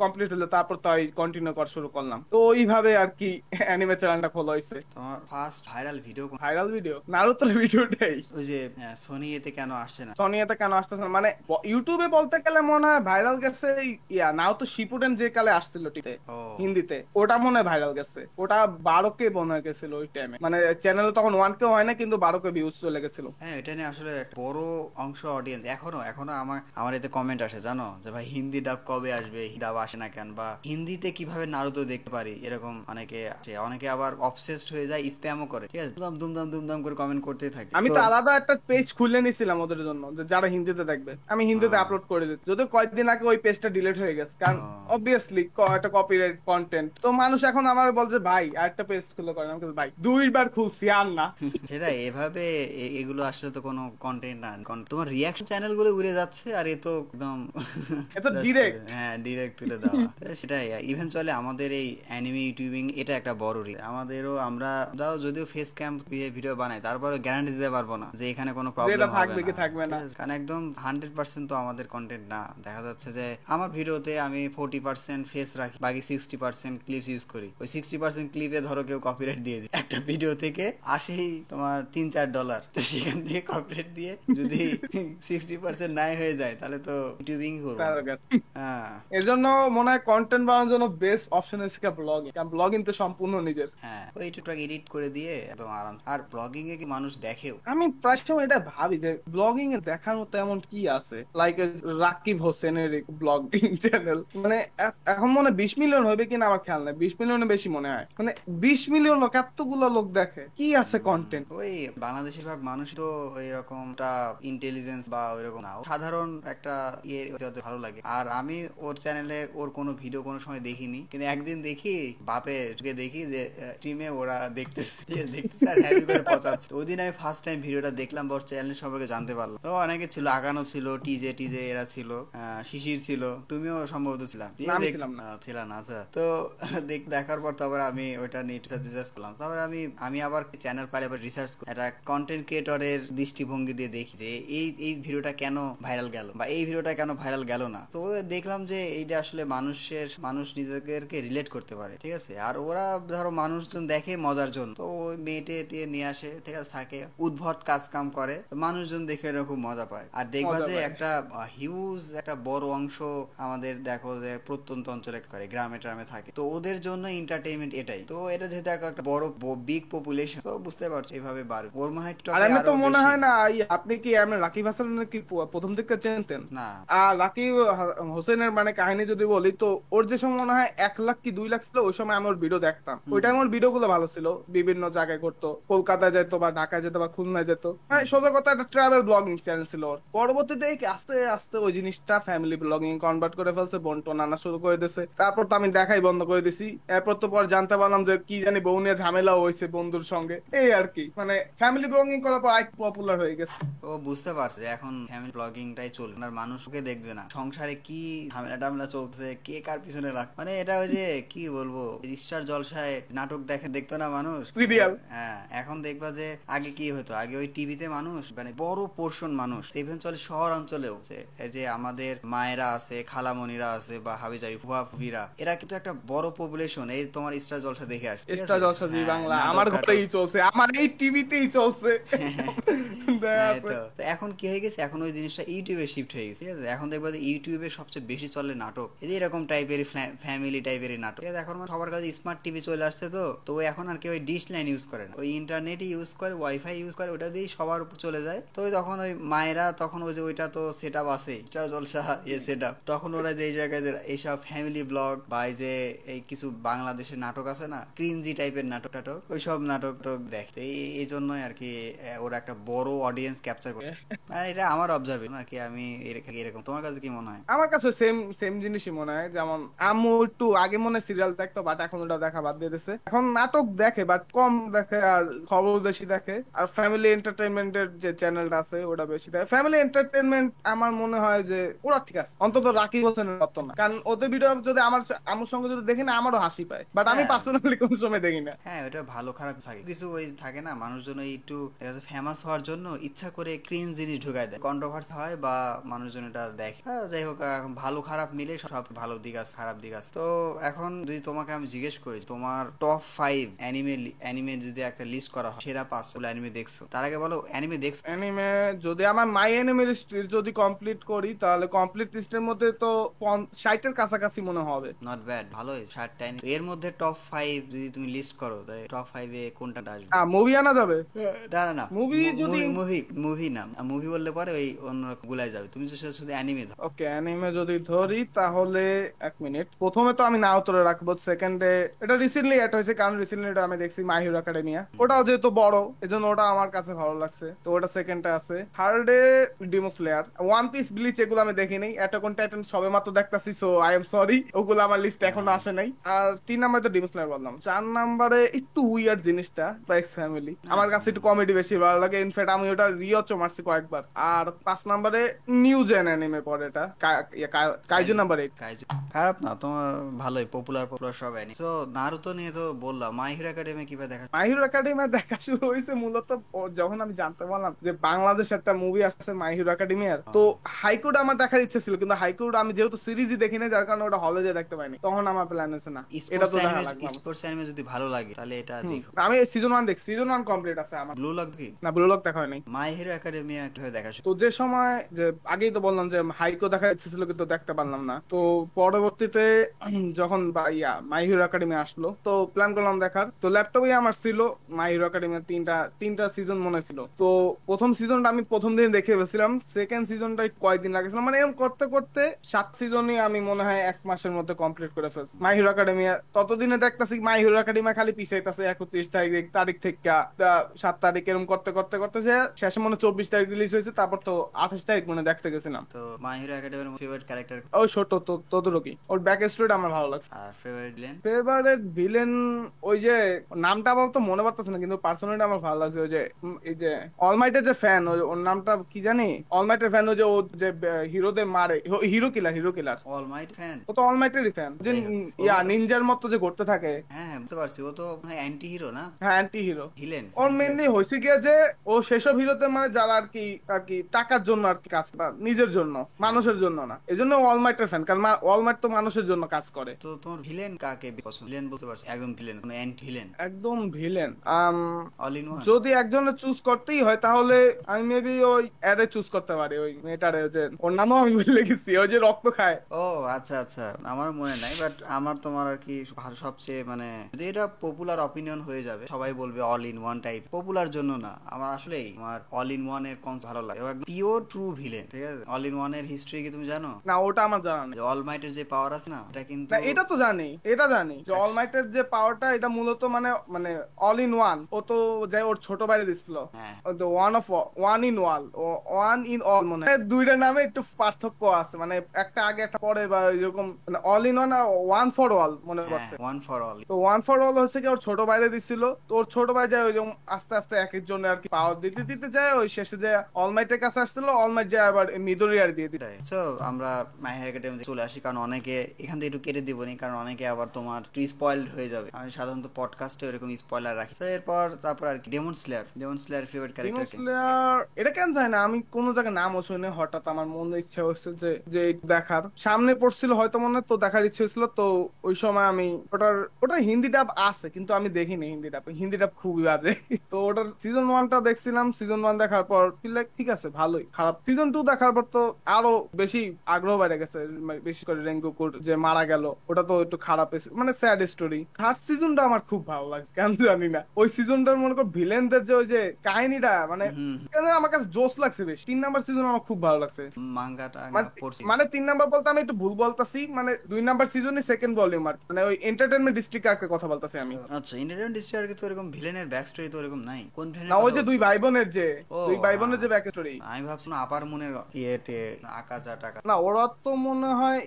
কমপ্লিট হলো তারপর তো কন্টিনিউ করা শুরু করলাম। তো ওইভাবে আর কি অ্যানিমে চ্যানেলটা খোলা হয়েছে। তোমার first viral video? Viral video নারুতোর ভিডিওটাই। ওই যে সোনি এতে কেন আসছে না? সনি এতে কেন আসতেছে না মানে ইউটিউবে বলতে গেলে মনে হয় ভাইরাল গেছে নাও তো শিপুডেন যে কালে আসছিল টিতে ও হিন্দিতে, ওটা মনে হয় ভাইরাল গেছে। ওটা 12K মনে হয় গেছিল ওই টাইমে, মানে চ্যানেলে তখন 1K হয় না কিন্তু 12K ভিউজ চলে গেছিল। হ্যাঁ, এটা নিয়ে আসলে একটা বড় অংশ অডিয়েন্স এখনো এখনো আমার আমার এতে কমেন্ট আসে জানো, যে ভাই হিন্দি ডাব কবে আসবে, ডাব আসে না কেন, বা হিন্দিতে কিভাবে নারুতো দেখতে পারি, এরকম অনেকে আছে। অনেকে আবার অবসেসড হয়ে যায়, স্প্যামও করে, ঠিক আছে, দুমদাম দুমদাম করে কমেন্ট করতেই থাকে। আমি So, তো আলাদা একটা পেজ খুলে নিছিলাম ওদের জন্য, যে যারা হিন্দিতে দেখবে আমি হিন্দিতে আপলোড করে দিই। যদিও কয়েকদিন আগে ওই পেজটা ডিলিট হয়ে গেছে, কারণ অবভিয়াসলি একটা কপিরাইট কন্টেন্ট। তো মানুষ এখন আমার বলছে ভাই আরেকটা পেজ খুলে করেন। আমি বলছি, ভাই 2বার খুলছি আর না। সেটা এভাবে এগুলো আসলে তো কোনো কন্টেন্ট না, তোমার রিয়াকশন চ্যানেল গুলো উড়ে যাচ্ছে, আর এ তো একদম এটা just, ডিরেক্ট। হ্যাঁ ডিরেক্ট তুলে দেওয়া। সেটাই ইভেনচুয়ালি আমাদের এই অ্যানিমে ইউটিউবিং এটা একটা বড় আমাদেরও আমরা যদিও ফেস ক্যাম্প ভিডিও বানাই, তারপরে গ্যারান্টি দিতে পারবো না যে এখানে কোনো প্রবলেম হবে থাকবে কি না, থাকবে না। কারণ একদম 100% তো আমাদের কন্টেন্ট না। দেখা যাচ্ছে যে আমার ভিডিওতে আমি 40% ফেস রাখি, বাকি 60% ক্লিপস ইউজ করি। ওই 60% ক্লিপে ধরো কেউ কপিরাইট দিয়ে দিই, একটা ভিডিও থেকে আসেই তোমার $3-4, তো সেখান থেকে কপিরাইট দিয়ে যদি 60% নাই হয়ে যায় তাহলে তো ইউটিউবিং করবো না। হ্যাঁ এর জন্য মনে হয় কন্টেন্ট বানানোর জন্য বেস্ট অপশন হচ্ছে ব্লগিং, কারণ ব্লগিং তো সম্পূর্ণ নিজের। হ্যাঁ, ওই টুকটাক এডিট করে দিয়ে একদম আরাম। আর ব্লগিং এ কি মানুষ দেখেও? আমি প্রায় সময় এটা ভাবি যে ব্লগিং এ দেখার মতো এমন কি আছে, লাইক রাকিব হোসেনের ব্লগিং চ্যানেল, মানে এখন মনে 20 মিলিয়ন হবে কিনা আমার খেয়াল নাই, 20 মিলিয়নের বেশি মনে হয়। মানে 20 মিলিয়ন লোক, এতগুলো লোক দেখে, কি আছে কন্টেন্ট? ওই বাংলাদেশের ভাগ মানুষ তো এরকমটা ইন্টেলিজেন্স বা ওইরকম না, সাধারণ একটা ইয়ে হতে ভালো লাগে। আর আমি ওর চ্যানেলে ওর কোনো ভিডিও কোনো সময় দেখিনি, কিন্তু একদিন দেখি বাপেরকে দেখি যে স্ট্রিমে ওরা দেখতেছে আর হ্যাপি করে পচাচ্ছে। ওই দিন আমি ফার্স্ট টাইম ভিডিওটা দেখলাম, ওর চ্যানেল সম্পর্কে জানতে পারলাম। তো অনেকে ছিল, আগানো ছিল, টিজে এরা ছিল, শিশির ছিল, তুমিও সম্ভবত ছিলাম ছিল না? আচ্ছা, তো দেখার পর তারপর আমি ওইটা নিয়ে রিসার্চ করলাম। তারপর আমি আবার চ্যানেল পালে আবার রিসার্চ করি, একটা কন্টেন্ট ক্রিয়েটরের দৃষ্টিভঙ্গি দিয়ে দেখি যে এই ভিডিওটা কেন ভাইরাল গেল বা এই ভিডিওটা কেন ভাইরাল গেল না। তো দেখলাম যে এইটা আসলে মানুষ নিজেদেরকে রিলেট করতে পারে, ঠিক আছে। আর ওরা ধরো মানুষজন দেখে মজার জন্য, তো ওই মেয়েটে নিয়ে আসে, ঠিক আছে, থাকে উদ্ভট কাজ কাম করে, মানুষজন দেখে এরা খুব মজা পায়। আর দেখবা যে একটা হিউজ একটা বড় অংশ আমাদের দেখো যে প্রত্যন্ত অঞ্চলে করে, গ্রামে ট্রামে থাকে, তো ওদের জন্য এন্টারটেইনমেন্ট এটাই। তো এটা যেহেতু একটা বড় বিগ পপুলেশন, তো বুঝতে পারছো এইভাবে বাড়বে। ওর মনে হয় আর আমি তো মনে হয় না আপনি কি রাকিব হাসানের কি প্রথম দিকে চিনতেন না? আর রাকিব হোসেনের মানে কাহিনী যদি বলি, তো ওর যে সময় মনে হয় 1 লাখ কি 2 লাখ ছিল, ওই সময় আমি ওর ভিডিও দেখতাম। ওই টাইম ওর ভিডিও গুলো ভালো ছিল, বিভিন্ন জায়গায় করতো। কলকাতায় যেত বা ঢাকায় যেত বা খুলনায় যেত, মানে সোজা কথা একটা ট্রাভেল ব্লগিং চ্যানেল ছিল ওর। পরবর্তীতে এই আস্তে আস্তে ওই জিনিসটা ফ্যামিলি ব্লগিং কনভার্ট করে ফেলছে, বন্টন আনা শুরু করে দিয়েছে। তারপর তো আমি দেখাই বন্ধ করে দিছি। এরপর তো পর জানতে পারলাম যে কি জানি বউ নিয়ে ঝামেলা হয়েছে বন্ধুর সঙ্গে, এই আর কি। মানে ফ্যামিলি ব্লগিং করার পর আরেক পপুলার হয়ে গেছে। ও বুঝতে পারছে যে এখন ফ্যামিলি ব্লগিংটাই চলবে, আর মানুষকে দেখবে না সংসারে কি ঝামেলা টামেলা চলছে, কে কার পিছনে লাগ, মানে এটা ওই যে কি বলবো, স্টার জলসায় নাটক দেখতো না মানুষ, সিরিয়াল। হ্যাঁ এখন দেখবা যে আগে কি হতো, আগে ওই টিভিতে মানুষ মানে বড় পোর্শন মানুষ সেভেন চলে শহর অঞ্চলেও, এই যে আমাদের মায়েরা আছে, খালামণিরা আছে বা হাবিজাবি ফুফা ফুফিরা, এরা কিন্তু একটা বড় পপুলেশন এই তোমার স্টার জলসা দেখে আসছে, ঠিক স্টার আছে? জলসা জি হ্যাঁ, বাংলা নাটক আমার টাটক। ঘরেই চলছে, আমার এই টিভিতেই চলছে। দেখা হ্যাঁ, আছে। তো তো এখন কি হয়ে গেছে, এখন ওই জিনিসটা ইউটিউবে শিফট হয়ে গেছে, ঠিক আছে? এখন দেখবো যে ইউটিউবে সবচেয়ে বেশি চলে নাটক, এই যে এরকম টাইপের ফ্যামিলি টাইপের নাটক, ঠিক আছে? এখন মানে সবার কাছে স্মার্ট টিভি চলে আসছে, তো ওই এখন আর কেউ ওই ডিশ লাইন ইউজ করে না, ওই ইন্টারনেটই ইউজ করে, ওয়াইফাই ইউজ করে, ওটা দিয়েই সবার উপর চলে যায়। তো ওই তখন ওই মায়েরা তখন ওই যে ওইটা তো সেট আপ আছে, স্টার জলসা সেট আপ, তখন ওরা যে এই জায়গায় যে এইসব ফ্যামিলি ব্লগ বা এই যে এই কিছু বাংলাদেশের নাটক আছে না, ক্রিঞ্জি টাইপের নাটক টাটক, ওই সব নাটক দেখ। তো এই জন্যই আর কি ওরা একটা বড় অডিয়েন্স ক্যাপচার করে। মানে এটা আমার অবজারভেশন আর কি, আমি এরকম। তোমার কাছে কি মনে হয়? আমার কাছে সেম সেম জিনিসই মনে হয়। যেমন আম্মু একটু আগে মনে সিরিয়াল দেখতো, বাট এখন ওটা দেখা বাদ দিয়ে দিছে। এখন নাটক দেখে বাট কম দেখে, আর খবর বেশি দেখে। আর ফ্যামিলি এন্টারটেইনমেন্টের যে চ্যানেলটা আছে ওটা বেশি দেখে। ফ্যামিলি এন্টারটেইনমেন্ট আমার মনে হয় যে ওরা ঠিক আছে, অন্তত রাকিব হোসেনের মতো না। কারণ ওদের ভিডিও যদি আমার আম্মুর সঙ্গে যদি দেখি না, আমারও হাসি পায়, বাট আমি হ্যাঁ, পার্সোনালি কোন সময় দেখি না। হ্যাঁ, ওটা ভালো খারাপ থাকে, কিছু ওই থাকে না মানুষজন ওই একটু ফেমাস হওয়ার জন্য ইচ্ছা করে ক্রিঞ্জ জিনিস ঢুকায় দেয়, কন্ট্রোভার্সি হয় বা মানুষজন এটা দেখে। হ্যাঁ, যাই হোক, এখন ভালো খারাপ মিলে সব ভালো দিক আছে, খারাপ দিক আছে। তো এখন যদি তোমাকে আমি জিজ্ঞেস করি তোমার টপ 5 অ্যানিমে যদি একটা লিস্ট করা হয়, সেরা 5 অ্যানিমে দেখছো, তার আগে বলো অ্যানিমে দেখছো। অ্যানিমে যদি আমার মাই অ্যানিমে লিস্ট যদি কমপ্লিট করি, তাহলে কমপ্লিট লিস্টের মধ্যে তো 60-এর কাছাকাছি মনে হবে। নট ব্যাড, ভালোই 60টা। তো এর মধ্যে টপ 5 যদি তুমি লিস্ট করো, তাই টপ 5-এ কোনটা আসবে? মুভি আনা যাবে। না না না, মুভি যদি মুভি মুভি না, মুভি বললে পরে ওই অন্য গুলাই যাবে, তুমি তো শুধু অ্যানিমে ধরো। ওকে অ্যানিমে যদি ধরি, তাহলে এক মিনিট, প্রথমে তো আমি নারুতোরে রাখবো। সেকেন্ডে এটা রিসেন্টলি অ্যাড হয়েছে, কারণ রিসেন্টলি এটা আমি দেখছি মাই হিরো একাডেমিয়া, ওটাও যেহেতু বড় এজন্য ওটা আমার কাছে ভালো লাগছে, তো ওটা সেকেন্ডে আছে। থার্ডে ডিমো স্লেয়ার, ওয়ান পিস, ব্লিচ এগুলো আমি দেখিনি, অ্যাটাক অন টাইটান সবে মাত্র দেখতাছি, সো আই এম সরি, ওগুলো আমার লিস্টে এখনো আসে নাই। আর 3 নাম্বারে তো ডিমো স্লেয়ার বললাম। 4 নাম্বারে একটু উইয়ার্ড জিনিসটা এক্স ফ্যামিলি, আমার কাছে একটু কমেডি বেশি ভালো লাগে, ইনফ্যাক্ট আমি ওটা রিওয়াচও মারছি কয়েকবার। আর 5 নাম্বারে নিউ জেন অ্যানিমে পড়ে, এটা কাইজু নাম্বার 8। কাইজু খারাপ না, তোমার ভালোই পপুলার পপুলার সব অ্যানিমে। তো নারুতো নিয়ে তো বললাম, মাই হিরো একাডেমি কিভাবে দেখা? মাই হিরো একাডেমিয়া দেখা শুরু হয়েছে মূলত যখন আমি জানতে পারলাম যে বাংলাদেশ একটা মুভি আসছে মাই হিরো একাডেমিয়ার। তো হাইকোর্ট আমার দেখার ইচ্ছে ছিল, কিন্তু হাইকোর্ট আমি যেহেতু সিরিজই দেখি না, যার কারণে ওটা হলে যেয়ে দেখতে পাইনি। তখন আমার প্ল্যান হয়েছে না, এটা স্পোর্টস তো দেখা অ্যানিমে, লাগবে আমার। স্পোর্টস অ্যানিমে যদি ভালো লাগে তাহলে এটা দেখো। আমি সিজন 1 দেখছি, সিজন 1 কমপ্লিট আছে আমার। ব্লু লক কি? না, ব্লু লক দেখা হয়নি। মাই হিরো একাডেমি কিভাবে দেখা তো যে সময় যে আগেই তো বললাম যে হাইকো দেখার ইচ্ছে ছিল, কিন্তু দেখতে পারলাম না। তো পরবর্তীতে যখন মাই হিরো একাডেমি আসলো, তো প্ল্যান করলাম দেখার। তো ল্যাপটপে আমার ছিল মাই হিরো একাডেমির তিনটা সিজন মনে ছিল। তো প্রথম সিজনটা আমি প্রথম দিন দেখে ফেলছিলাম, সেকেন্ড সিজনটা কয়েকদিন লাগেছিলাম, মানে এরকম করতে করতে 7 সিজনই আমি মনে হয় 1 মাসের মধ্যে কমপ্লিট করে ফেলছি মাই হিরো একাডেমিয়া। ততদিনে দেখতেছি মাই হিরো একাডেমিয়া খালি পিছাইতেছে 31 তারিখ থেকে 7 তারিখ, এরকম করতে করতে করতে যে শেষে মনে 24 তারিখ রিলিজ হয়েছে, তারপর তো 28 তারিখ মনে দেখতে গেছিলাম। তো মাই হিরো একাডেমির ফেভারিট ক্যারেক্টার ওই ছোট তো তদুরকি, ওর ব্যাক স্টোরিটা আমার ভালো লাগছে। আর ফেভারিট ভিলেন? ফেভারিট ভিলেন ওই যে নামটা আবার তো মনে পড়তেছে না, কিন্তু পার্সোনালি আমার ভালো লাগছে ওই যে এই যে অলমাইটের যে ফ্যান, ওর নামটা কি জানি, অলমাইটের ফ্যান, ওই যে ও যে হিরোদের মারে, হিরো কিলার। অলমাইট ফ্যান? ও তো অলমাইটেরই ফ্যান, যে যাই হোক, নিনজার মতো যে ঘুরতে থাকে। হ্যাঁ হ্যাঁ বুঝতে পারছি, ও তো অ্যান্টি হিরো না? হ্যাঁ, অ্যান্টি হিরো। ভিলেন ওর মেনলি হয়েছে গিয়ে যে ও সেসব হিরোতে মানে যারা আর কি টাকার জন্য আর কি কাজ করে, নিজের জন্য, মানুষের জন্য না। এই জন্য অলমাইটের ফ্যান, কারণ অলমাইট তো মানুষের জন্য কাজ করে। তো তোমার ভিলেন কাকে পছন্দ? ভিলেন বলতে পারছি, একদম ভিলেন, কোনো অ্যান্টি ভিলেন? একদম ভিলেন অল ইন ওয়ান? যদি একজনের চুজ করতেই হয়, তাহলে আমি মেবি ওই অ্যারে চুজ করতে পারি, ওই মেয়েটারে, ওই যে ওর নামও আমি ভুলে গেছি, ওই যে রক্ত খায়। ও আচ্ছা আচ্ছা, আমার মনে নাই, বাট আমার তোমার আর কি সবচেয়ে মানে যদি এটা পপুলার অপিনিয়ন হয়ে যাবে, সবাই বলবে all in one type, popular জন্য না, আমার আসলেই আমার অল ইন ওয়ান এর কনসেপ্ট ভালো লাগে, পিওর ট্রু ভিলেন, ঠিক আছে? অল ইন ওয়ান এর হিস্ট্রি কি তুমি জানো? না, ওটা আমার জানা নেই। যে অলমাইটের যে পাওয়ার আছে না, এটা কিন্তু না, এটা তো জানি, এটা জানি যে অলমাইটের যে পাওয়ারটা, এটা মূলত মানে মানে অল ইন ওয়ান ওয়ান, ও তো যাই ওর ছোট বাইরে দিছিল হ্যাঁ one of one in wall, one in all মনে হয়, দুইটা নামে একটু পার্থক্য আছে, মানে একটা আগে একটা পরে বা এরকম, মানে অল ইন ওয়ান আর ওয়ান ফর অল মনে হ্যাঁ, করছে। One for all. তো ওয়ান ফর অল হচ্ছে কি ওর ছোট ভাইরে দিছিল, তো ওর ছোট ভাই যায় ওই যে আস্তে আস্তে এক একজনের আর কি পাওয়ার দিতে দিতে যায়, ওই শেষে যায় অলমাইটের কাছে আসছিল, অলমাইট যায় আবার মিডোরিয়ার দিয়ে দিল। সো আমরা মাই হিরো একাডেমি চলে আসি, কারণ অনেকে এখান থেকে একটু কেটে দিবনি, কারণ অনেকে আবার তোমার একটু স্পয়েলড হয়ে যাবে। আমি সাধারণত পডকাস্টে এরকম স্পয়লার রাখি। তো এরপর তারপর আর কি Demon Slayer, Demon Slayer favourite demon character কে? স্লেয়ার এটা কেন যায় না, আমি কোন জায়গায় নামও শুনে হঠাৎ আমার মনে ইচ্ছা হচ্ছে যে যে দেখার সামনে পড়ছিল হয়তো মনে হয়, তো দেখার ইচ্ছে ছিল, তো ওই সময় আমি ওটার হিন্দি ডাব আছে কিন্তু আমি দেখিনি হিন্দি ডাব, হিন্দি ডাব খুবই বাজে। তো ওটার সিজন ওয়ানটা দেখছিলাম, সিজন ওয়ান দেখার পর ফিল লাইক ঠিক আছে ভালোই, খারাপ। সিজন টু দেখার পর তো আরো বেশি আগ্রহ বেড়ে গেছে, মানে বেশি করে রেঙ্গুকুর যে মারা গেল, ওটা তো একটু খারাপ, মানে স্যাড স্টোরি। থার্ড সিজনটা আমার খুব ভালো লাগছে কেন জানি না, ওই সিজনটার মনে কর ভিলেনদের যে ওই যে কাহিনীটা, মানে হুম। কেন আমার কাছে জোস লাগছে বেশি। 3 নাম্বার সিজন আমার খুব ভালো লাগছে। মাঙ্গা টাঙ্গা মানে পড়ছি। মানে 3 নাম্বার বলতে আমি একটু ভুল বলতাছি, মানে 2 নাম্বার সিজনই সেকেন্ড ভলিউম আর মানে ওই এন্টারটেনমেন্ট ডিস্ট্রিক্ট আর্কের কথা বলতাছি আমি। আচ্ছা, ইন্ডিয়ান ডিস্ট্রিক্টে তো এরকম ভিলেনের ব্যাক স্টোরি তো এরকম নাই। কোন না ভিলেনের ওই কথা যে বলছো? ও দুই ভাই বোনের হ্যাঁ, যে ব্যাক স্টোরি। আমি ভাবছিলাম আপার মনের ইয়েতে আকাশা টাকা। না ওরা তো মনে হয়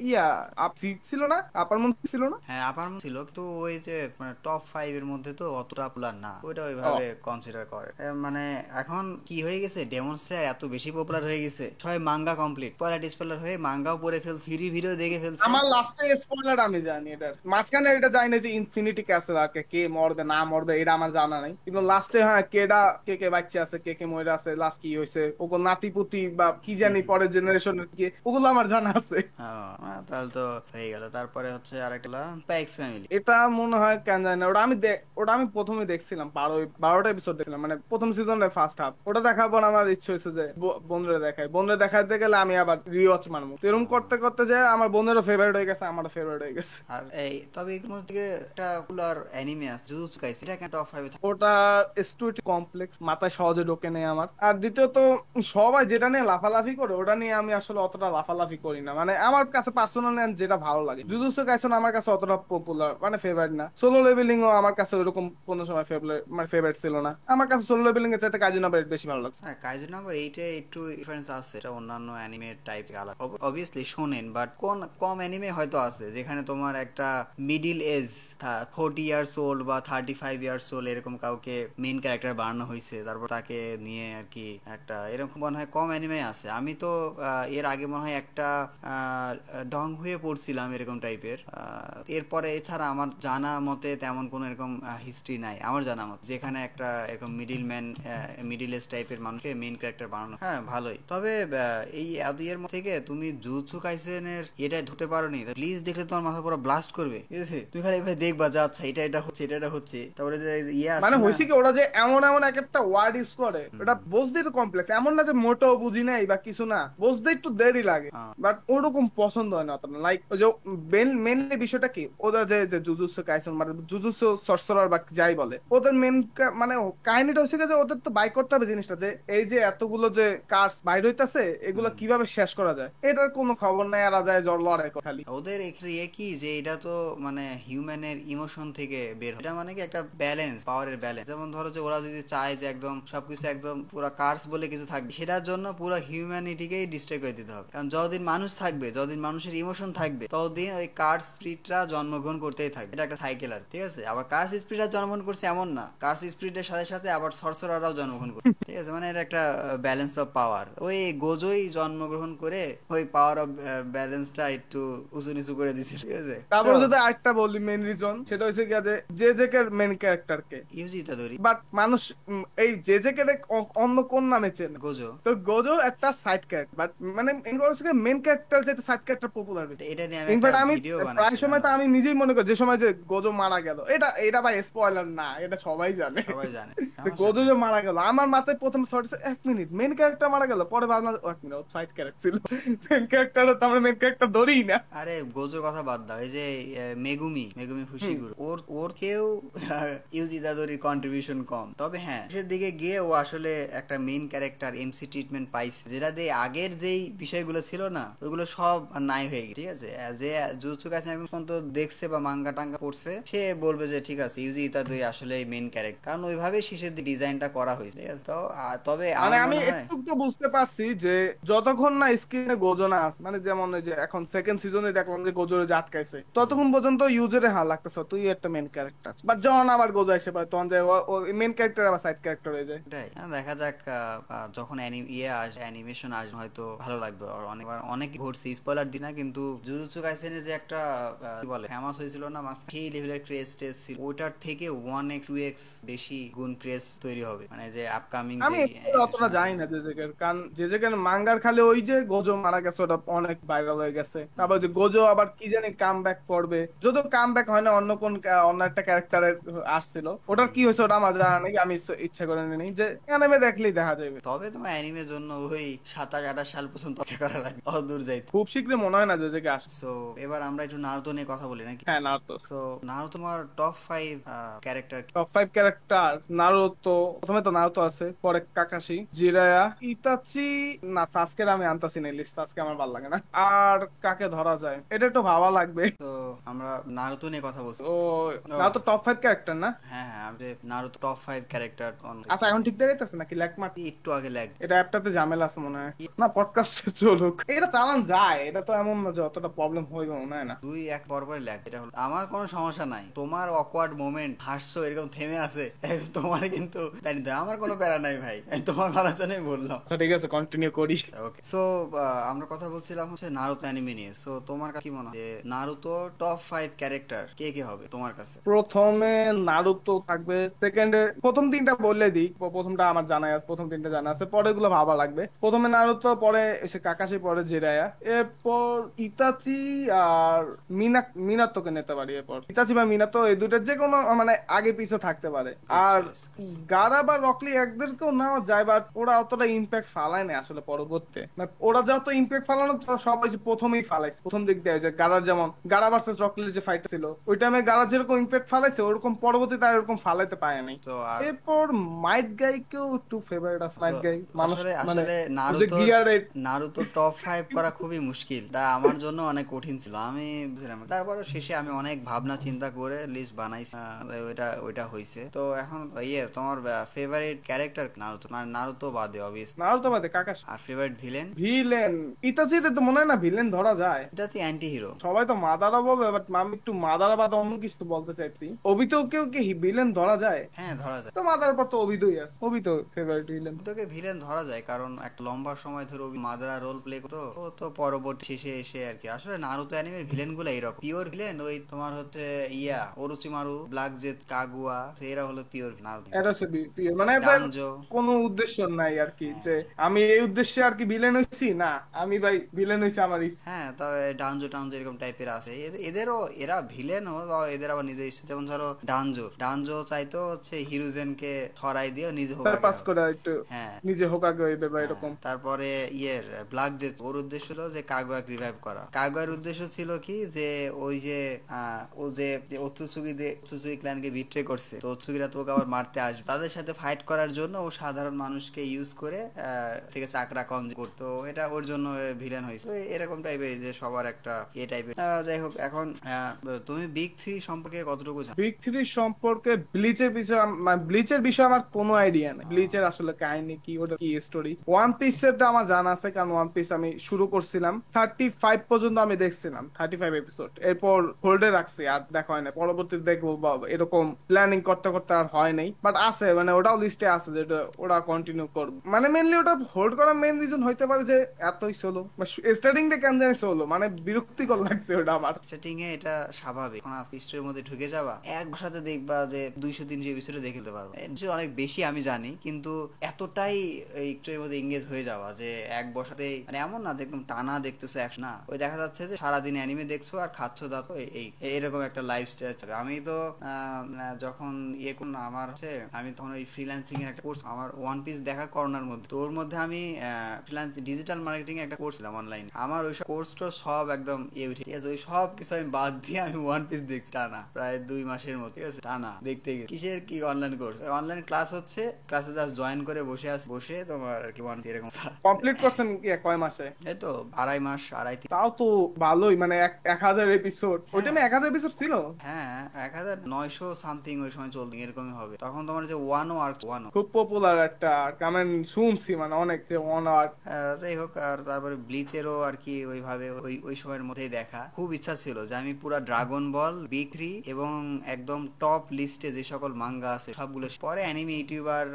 আপ সিক্স ছিল না, আপার মনে ছিল না। হ্যাঁ আপার মনে ছিল, কিন্তু ওই যে মানে টপ 5 এর মধ্যে তো অতটা পপুলার না, ওইটা ও ওইভাবে কনসিডার করে। মানে এখন কি হয়ে গেছে, ডেমন স্লেয়ার এত বেশি পপুলার হয়ে গেছে, সবাই মাঙ্গা কমপ্লিট পয়লা ডিসপেলার হয়ে মাঙ্গাও পড়ে ফেলছে, সিরি ভিডিও দেখে ফেলছে। আমার লাস্টে স্পয়লার আমি জানি, এটার মাঝখানে এটা জানি না যে ইনফিনিটি ক্যাসেল আর কে মরবে না মরবে এটা আমার জানা নাই, কিন্তু লাস্টে হ্যাঁ কেডা কে কে বাচ্চা আছে, কে কে মরে আছে, লাস্ট কি হয়েছে ওগুলো নাতিপুতি বা কি জানি পরের জেনারেশনের কি, ওগুলো আমার জানা আছে। তাহলে তো হয়ে গেল। তারপরে হচ্ছে আরেকটা স্পাইক্স ফ্যামিলি। এটা মনে হয় কেন জানি না, ওটা আমি প্রথমে দেখছিলাম 12টা এপিসোড দেখছিলাম, মানে প্রথম সিজনের ফার্স্ট হাফ। ওটা দেখার পর আমার ইচ্ছে হয়েছে যে বন্ধুরা দেখাইতে গেলে আমি আবার রিওয়াচ মারবো, তো এরকম করতে করতে যে আমার বোনেরও ফেভারিট হয়ে গেছে, আমারও ফেভারিট হয়ে গেছে। আর এই তবে এর মধ্যে থেকে একটা পপুলার অ্যানিমে আছে জুজুৎসু কাইসেন, এটা কেন টপ 5 এ থাকে? ওটা স্টোরি কমপ্লেক্স, মাথায় সহজে ঢোকে নেই আমার। আর দ্বিতীয়ত সবাই যেটা নিয়ে লাফালাফি করে ওটা নিয়ে আমি আসলে অতটা লাফালাফি করি না, মানে আমার কাছে পার্সোনাল যেটা ভালো লাগে। জুজুৎসু কাইসেন আমার কাছে অতটা পপুলার মানে ফেভারিট না। সোলো লেভেলিং ও আমার কাছে ওইরকম কোনো সময় ফেভারিট মানে ফেভারিট ছিল না। আমার কাছে সোলো লেভেলিং এর চাইতে কাজী নাম্বার বেশি ভালো লাগছে। হ্যাঁ কাইজু নাম্বার 8 এ একটু ডিফারেন্স আছে, এটা অন্যান্য অ্যানিমে টাইপ আলাদা, অবভিয়াসলি শোনেন, বাট কোন কম অ্যানিমে হয়তো আছে যেখানে তোমার একটা মিডিল এজ 40 ইয়ার্স ওল্ড বা 35 ইয়ার্স ওল্ড এরকম কাউকে মেইন ক্যারেক্টার বানানো হয়েছে, তারপর তাকে নিয়ে আর কি একটা এরকম মনে হয় কম অ্যানিমে আছে। আমি তো এর আগে মনে হয় একটা ডং হয়ে পড়ছিলাম এরকম টাইপের। এরপরে এছাড়া আমার জানা মতে তেমন কোনো এরকম হিস্ট্রি নাই আমার জানা মতে যেখানে একটা এরকম মিডিল এজ টাইপের মানুষকে মেইন ক্যারেক্টার বানানো। হ্যাঁ ভালোই, তবে এই এর মধ্যে থেকে তুমি জুজুৎসু কাইসেনের এটা ধরতে পারো নি, প্লিজ দেখলে তোমার মাথা পুরো ব্লাস্ট করবে, ঠিক আছে? তুমি খালি এভাবে দেখবা যে আচ্ছা এটা হচ্ছে, এটা হচ্ছে, তারপরে যে ইয়ে আছে মানে না। হয়েছে কি ওরা যে এমন এমন এক একটা ওয়ার্ড ইউজ করে, ওটা বুঝতে তো কমপ্লেক্স, এমন না যে মোটেও বুঝি নাই বা কিছু না, বুঝতে একটু দেরি লাগে। হ্যাঁ। বাট ওরকম পছন্দ হয় না অতটা। লাইক ওই যে মেনলি বিষয়টা কি, ওদের যে জুজুৎসু কাইসেন মানে জুজুৎসু সর্সারার বা যাই বলে, ওদের মেন মানে কাহিনীটা হচ্ছে যে ওদের তো বাই করতে হবে জিনিসটা, যে এই যে এতগুলো যে কার্স বাইর হইতাছে এগুলো কিভাবে শেষ করা যায়, এটার কোনো খবর নাই, এরা যায় জ্বর লড়াই করে খালি। ওদের এ কি যে এটা তো মানে হিউম্যানের ইমোশন থেকে বের হয়, এটা মানে কি একটা ব্যালেন্স, পাওয়ারের ব্যালেন্স। যেমন ধরো যে ওরা যদি চায় যে একদম সবকিছু একদম পুরো কার্স বলে কিছু থাকবে, সেটার জন্য পুরো হিউম্যানিটিকেই ডিস্ট্রয় করে দিতে হবে। কারণ যতদিন মানুষ থাকবে, যতদিন মানুষের ইমোশন থাকবে, ততদিন ওই কার্স স্পিরিটরা জন্মগ্রহণ করতেই থাকবে। এটা একটা সাইকেল আর, ঠিক আছে? আবার কার্স স্পিরিটরা জন্মগ্রহণ করছে এমন না, কার্স স্পিরিটের সাথে সাথে আবার সরসরারাও জন্মগ্রহণ করছে, ঠিক আছে? মানে এটা একটা ব্যালেন্স অফ পাওয়ার। ওই গোজোই জন্মগ্রহণ করে ওই পাওয়ার অফ ব্যালেন্সটা একটু উঁচু নিচু করে দিছে, ঠিক আছে? তারপরে যদি আরেকটা বলি মেন রিজন, সেটা হচ্ছে কি যে যে কে মেন ক্যারেক্টারকে ইউজি ইতাদোরি। বাট মানুষ এই যে কে অন্য কোন নামে চেনে, গোজো। তো গোজো একটা সাইড ক্যারেক্টার, বাট মানে মেন ক্যারেক্টার যেটা সাইড ক্যারেক্টার পপুলার বেশি। এটা নিয়ে আমি একটা ইনফ্যাক্ট আমি ভিডিও প্রায় বানাইছি, সময় জানো? তো আমি নিজেই মনে করি যে সময় যে গোজো মারা গেল, এটা ভাই স্পয়লার না, এটা সবাই জানে। সবাই জানে, যে সমস্যা গোজো নাই। যে মারা গেল আমার মাথায় প্রথম থট এক মিনিট মেন ক্যারেক্টার মারা গেল, পরে ভাবলাম এক মিনিট সাইড ক্যারেক্টার ছিল, মেন ক্যারেক্টার তো আমরা মেন ক্যারেক্টার ধরিই না। আরে গোজোর কথা বাদ দাও, এই যে মেগুমি হুম। ফুশিগুরো, ওর কেউ ইউজি ইতাদোরির কন্ট্রিবিউশন কম। তবে হ্যাঁ শেষের দিকে গিয়ে ও আসলে একটা মেইন ক্যারেক্টার এমসি ট্রিটমেন্ট পাইছে, যেটা দিয়ে আগের যেই বিষয়গুলো ছিল না ওইগুলো সব নাই হয়ে গেছে, ঠিক আছে? যে জুজুৎসু কাইসেন একদম পর্যন্ত দেখছে বা মাঙ্গা টাঙ্গা পড়ছে, সে বলবে যে ঠিক আছে ইউজি ইতাদোরি আসলে আসলে মেইন ক্যারেক্টার, কারণ ওইভাবে শেষের ডিজাইনটা করা হয়েছে, ঠিক আছে? তো তবে মানে আমার আমি মনে হয় একটু তো বুঝতে পারছি যে যতক্ষণ না স্ক্রিনে গোজো না আছে, মানে যেমন ওই যে এখন সেকেন্ড সিজনে দেখলাম যে গোজোরে যে আটকাইছে, ততক্ষণ পর্যন্ত ইউজারে হা লাগতেছে তুই একটা মেন ক্যারেক্টার, বাট যখন আবার গোজো এসে পারে তখন যে মেন ক্যারেক্টার আবার সাইড ক্যারেক্টার হয়ে যায়। এটাই, দেখা যাক যখন অ্যানিমেশন আসবে হয়তো ভালো লাগবে। আর অনেকবার অনেক ঘটছে, স্পয়লার দিনা, কিন্তু জুজুৎসু কাইসেনের যে একটা কি বলে ফেমাস হয়েছিল না মাস, সেই লেভেলের ক্রেজ টেজ ছিল, ওটার থেকে 1x 2x বেশি গুণ ক্রেজ তৈরি হবে, মানে যে আপকামিং যে আমি অতটা অ্যানিমেশন জানি না আসতেছে। জেজেকের, কারণ জেজেকের মাঙ্গার খালি ওই যে গোজো মারা গেছে ওটা অনেক ভাইরাল হয়ে গেছে, তারপর যে গোজো আবার কি জানি কাম ব্যাক করবে, যদিও কাম ব্যাক হয় না, অন্য কোন অন্য একটা ক্যারেক্টারের আসছিল, ওটার কি হয়েছে ওটা আমার জানা নেই, আমি ইচ্ছা করে নিই যে অ্যানিমে দেখলেই দেখা যাবে। তবে তোমার অ্যানিমের জন্য ওই 27-28 সাল পর্যন্ত অপেক্ষা করা লাগবে, অত দূর যাইতে। খুব শীঘ্রই মনে হয় না জেজেকে আসবে। সো এবার আমরা একটু নারুতো নিয়ে কথা বলি নাকি? হ্যাঁ, নারুতো। তো নারুতো তোমার top 5 character. Top 5 character Naruto, প্রথমে তো নারুতো আছে, পরে কাকাশি, জিরায়া, ইতাচি, না সাসকের আমি আনতাছি না লিস্ট, সাসকে আমার ভালো লাগে না। আর কাকে ধরা যায় এটা একটু ভাবা লাগবে। তো আমরা নারুতো নিয়ে কথা বলছি। ও, ও নারুতো টপ 5 ক্যারেক্টার না? হ্যাঁ হ্যাঁ, আমি যে নারুতো টপ 5 ক্যারেক্টার আচ্ছা, এখন ঠিক দেখাইতেছে নাকি ল্যাক মার? একটু আগে ল্যাগ। এটা অ্যাপটাতে ঝামেলা আছে মনে হয়। না, পডকাস্ট চলুক, এটা চালান যায়, এটা তো এমন না যে অতটা প্রবলেম হইবে মনে হয় না। দুই এক পর পরে ল্যাগ, এটা হলো আমার কোনো সমস্যা নাই, তোমার অকওয়ার্ড মোমেন্ট হাসছো এরকম থেমে আছে তোমার কিন্তু জানি তো আমার কোনো প্যারা নাই ভাই, আমি তোমার ভালোর জন্যই বললাম। আচ্ছা ঠিক আছে, কন্টিনিউ করি। ওকে, সো আমরা কথা বলছিলাম হচ্ছে নারুতো অ্যানিমে নিয়ে। সো তোমার কি মনে হয় যে নারুতো টপ 5 ক্যারেক্টার কে কে হবে তোমার কাছে? প্রথমে নারুতো থাকবে, সেকেন্ডে প্রথম তিনটা বললে দিই, প্রথমটা আমার জানা আছে, প্রথম তিনটা জানা আছে, পরে গুলো ভাবা লাগবে। প্রথমে নারুতো, পরে এসে কাকাশি, পরে জিরায়া, এরপর ইতাচি আর মিনাতোকে নিতে পারি। এরপর ইতাচি বা মিনাতো, এই দুইটা যে কোনো মানে আগে পিছে থাকতে পারে। Good আর choice. গারা বা রকলি একদেরকেও নেওয়া যায়, বাট ওরা অতটা ইম্প্যাক্ট ফালায় না আসলে পরবর্তীতে, মানে ওরা যত ইম্প্যাক্ট ফালানো সবাই যে প্রথমেই ফালাইছে, প্রথম দিক দিয়ে যে গারা, যেমন গারা ভার্সেস রকলির যে ফাইট ছিল ওই টাইমে গারা যেরকম ইম্প্যাক্ট ফালাইছে ওরকম পরবর্তীতে আর এরকম ফালাইতে পারে নাই। তো আর এরপর মাইট গাইকেও একটু ফেভারিট আছে, মাইট so, গাই মানুষ আসলে মানে আসলে ওই যে গিয়ারের। নারুতো টপ 5 করা খুবই মুশকিল, তা আমার জন্য অনেক কঠিন ছিল, আমি বুঝলাম। তারপরে শেষে আমি অনেক ভাবনা চিন্তা করে লিস্ট বানাইছি, ওইটা ওইটা হইছে। তো এখন তোমার ফেভারিট ক্যারেক্টার নারুতো, মানে নারুতো বাদে অবভিয়াস, নারুতো বাদে কাকাশি। আর ফেভারিট ভিলেন? ভিলেন ইতাচিতে তো মনে হয় না ভিলেন ধরা যায়। এটা হচ্ছে অ্যান্টি হিরো। সবাই তো মাদারা বলবে, বাট আমি একটু মাদারা বাদ অন্য কিছু বলতে চাইছি। অবিতেও কেউ কি ভিলেন ধরা যায়? হ্যাঁ ধরা যায়, তো মাদার পর তো অবিদই আছে, অবিতো ফেভারিট ভিলেন। তোকে ভিলেন ধরা যায়, কারণ একটা লম্বা সময় ধরে মাদারা রোল প্লে করতো, ও তো পরবর্তী শেষে এসে আর কি। আসলে নারুতো অ্যানিমের ভিলেন গুলো এইরকম পিওর ভিলেন, ওই তোমার হচ্ছে ওরোচিমারু, ব্ল্যাক জেট, কাগুয়া, এরা হলো পিওর নারুতো। এটা হচ্ছে মানে এটার ডানজো। কোনো উদ্দেশ্য নাই আর কি, হ্যাঁ যে আমি এই উদ্দেশ্যে আর কি ভিলেন হইছি না, আমি ভাই ভিলেন হইছি আমার ইচ্ছা। হ্যাঁ, তবে ডানজো টানজো এরকম টাইপের আছে, এদেরও এরা ভিলেন ও, বা এদের আবার নিজের ইচ্ছে। যেমন ধরো ডানজো চাইতো হচ্ছে হিরুজেনকে ছড়াই দিয়ে নিজে হোকাগে পাস হবে। করে একটু হ্যাঁ নিজে হোকাগে হইবে বা হ্যাঁ, এরকম। তারপরে ব্ল্যাক জেট, ওর উদ্দেশ্য হলো যে কাগুয়াকে রিভাইভ করা। কাগুয়ার উদ্দেশ্য ছিল কি, যে ওই যে ও যে ওৎসুসুগি ক্ল্যানকে বিট্রে করছে, তো ওৎসুগিরা তো ওকে আবার মারতে আসবে, তাদের সাথে ফাইট করার জন্য ও সাধারণ মানুষকে ইউজ করে থেকে চাকরা কম করতো, এটা ওর জন্য ভিলেন হয়েছে। তো এরকম টাইপের যে সবার একটা টাইপের। যাই হোক, এখন তুমি বিগ 3 সম্পর্কে কতটুকু জানো? বিগ থ্রি সম্পর্কে ব্লিচের বিষয়ে আমার কোনো আইডিয়া নেই, ব্লিচের আসলে কাহিনী কি, ওটা কি স্টোরি। ওয়ান পিসের আমার জানা আছে, কারণ ওয়ান পিস আমি শুরু করছিলাম 35 পর্যন্ত আমি দেখছিলাম, 35 এপিসোড, এরপর হোল্ডে রাখছি, আর দেখা হয় না। পরবর্তীতে দেখবো বা এরকম প্ল্যানিং করতে করতে আর হয় নাই, বাট আছে, মানে ওটাও লিস্টে আছে যে ওরা কন্টিনিউ করবো। মানে মেনলি ওটা হোল্ড করার মেন রিজন হইতে পারে যে এতই সোলো, স্টার্টিং থেকে কেন জানি সোলো, মানে বিরক্তিকর লাগছে ওটা আমার। সেটিং এ এটা স্বাভাবিক, এখন আস্তে হিস্ট্রির মধ্যে ঢুকে যাবা, এক ভাষাতে দেখবা যে 200-300 এপিসোডে দেখে নিতে পারবো, এর চেয়ে অনেক বেশি আমি জানি, কিন্তু এতটাই এই স্টোরির মধ্যে এঙ্গেজ হয়ে যাওয়া যে এক বসাতেই, মানে এমন না যে একদম টানা দেখতেছো এক না, ওই দেখা যাচ্ছে যে সারাদিন অ্যানিমে দেখছো আর খাচ্ছো দাঁতো, এরকম একটা লাইফস্টাইল। আমি তো যখন করুন আমার হচ্ছে, আমি তখন ওই ফ্রিল্যান্সিং এর একটা কোর্স, আমার ওয়ান পিস দেখা করোনার মধ্যে, তো ওর মধ্যে আমি ফ্রিল্যান্স ডিজিটাল মার্কেটিং একটা কোর্স ছিলাম অনলাইনে, আমার ওই কোর্সটা সব একদম উঠে, ঠিক আছে? ওই সব কিছু আমি বাদ দিয়ে আমি ওয়ান পিস দেখছি টানা প্রায় 2 মাসের মতো, ঠিক আছে? টানা দেখতে গেছি। কিসের কি অনলাইন কোর্স, অনলাইন ক্লাস হচ্ছে, ক্লাসে জাস্ট জয়েন করে বসে তোমার আর কি ওয়ান এরকম কমপ্লিট করছেন কি কয় মাসে? এই তো 2.5 মাস, 2.5-3। তাও তো ভালোই, মানে 1000 এপিসোড, ওই টাইমে 1000 এপিসোড ছিল। হ্যাঁ 1900 সামথিং ওই সময় চলতো এরকমই হবে। তখন তোমার যে ওয়ানো আর্ক, ওয়ানো খুব পপুলার একটা আর্ক, আমি শুনছি মানে অনেক যে ওয়ান আর্ক। যাই হোক, আর তারপরে ব্লিচেরও আর কি ওইভাবে ওই ওই সময়ের মধ্যেই দেখা খুব ইচ্ছা ছিল যে আমি পুরা ড্রাগন বল, বিগ থ্রি এবং একদম টপ লিস্টে যে সকল মাঙ্গা আছে সবগুলো। পরে অ্যানিমে ইউটিউবার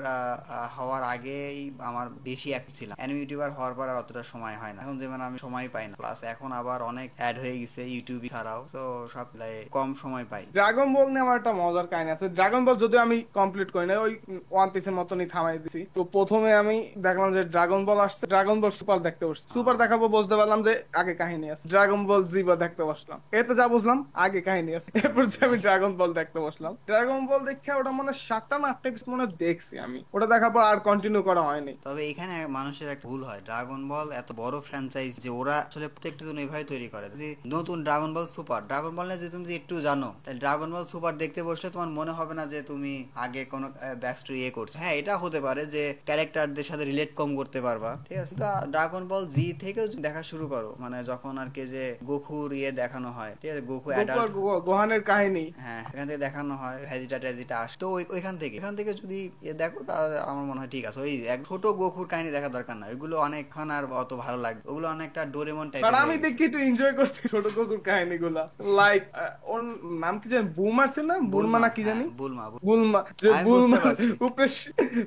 হওয়ার আগেই আমার বেশি অ্যাক্টিভ ছিলাম, অ্যানিমে ইউটিউবার হওয়ার পর আর অতটা সময় হয় না এখন, যেমন আমি সময় পাই না, প্লাস এখন আবার অনেক অ্যাড হয়ে গেছে ইউটিউব ছাড়াও, তো সব কম সময় পাই। ড্রাগন বল নিয়ে আমার একটা মজার কাহিনী আছে। ড্রাগন বল যদিও আমি কমপ্লিট করি না, ওই ওয়ান পিসের মতনই থামাই দিছি। তো প্রথমে আমি দেখলাম যে ড্রাগন বল আসছে, ড্রাগন বল সুপার দেখতে বসছি। সুপার দেখাবো বুঝতে পারলাম যে আগে কাহিনী আছে। ড্রাগন বল জিবা দেখতে বসলাম, এতে যা বুঝলাম আগে কাহিনী আছে। এরপর যে আমি ড্রাগন বল দেখতে বসলাম, ড্রাগন বল দেখে ওটা মনে 7টা না 8টা এপিসোড মনে হয় দেখছি আমি। ওটা দেখার পর আর কন্টিনিউ করা হয়নি। তবে এখানে মানুষের একটা ভুল হয়, ড্রাগন বল এত বড় ফ্র্যাঞ্চাইজ যে ওরা আসলে প্রত্যেকটা জন এইভাবে তৈরি করে। যদি নতুন ড্রাগন বল সুপার, ড্রাগন বল নিয়ে যে তুমি যে একটু জানো, তাহলে ড্রাগন বল সুপার দেখতে বসলে তোমার মনে হবে না যে তুমি আগে কোনো ব্যাক স্টোরি করছো। হ্যাঁ, এটা হতে পারে যে ক্যারেক্টারদের সাথে রিলেট কম করতে পারবা, ঠিক আছে। তা ড্রাগন বল জি থেকেও দেখা শুরু করো, মানে যখন আর কি যে গোকুর দেখানো হয়, ঠিক আছে, গোকু অ্যাডাল্ট, গোহানের কাহিনী, হ্যাঁ এখান থেকে দেখানো হয়, ভেজিটা টেজিটা আস, তো ওইখান থেকে এখান থেকে যদি দেখো তাহলে আমার মনে হয় ঠিক আছে। ওই এক ছোট গোকুর কাহিনী দেখা দরকার না, ওইগুলো অনেকক্ষণ আর অত ভালো লাগবে, ওগুলো অনেকটা ডোরেমন কারণ টাইপের আমি হয়ে গেছে। দেখি একটু এনজয় করছি ছোট কুকুর কাহিনী গুলা। লাইক ওর নাম কি জানি, বুমার ছিল না, বুলমা না কি জানি, বুলমা, বুলমা, যে আমি বুঝতে বুলমা পারছি। উপরে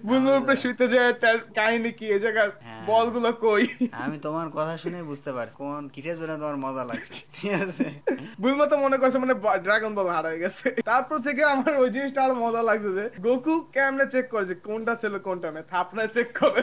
বুলমার উপরে শুইতে যায়, তার কাহিনী কি, এই জায়গার হ্যাঁ, বল গুলো কই। আমি তোমার কথা শুনে বুঝতে পারছি কোন কিসের জন্য তোমার মজা লাগছে, ঠিক আছে। বুলমা তো মনে করছে মানে ড্রাগন বল হারাই গেছে। তারপর থেকে আমার ওই জিনিসটা আরো মজা লাগছে যে গোকু কেমনে চেক করে যে কোনটা ছেলে কোনটা মেয়ে, থাপনা চেক করে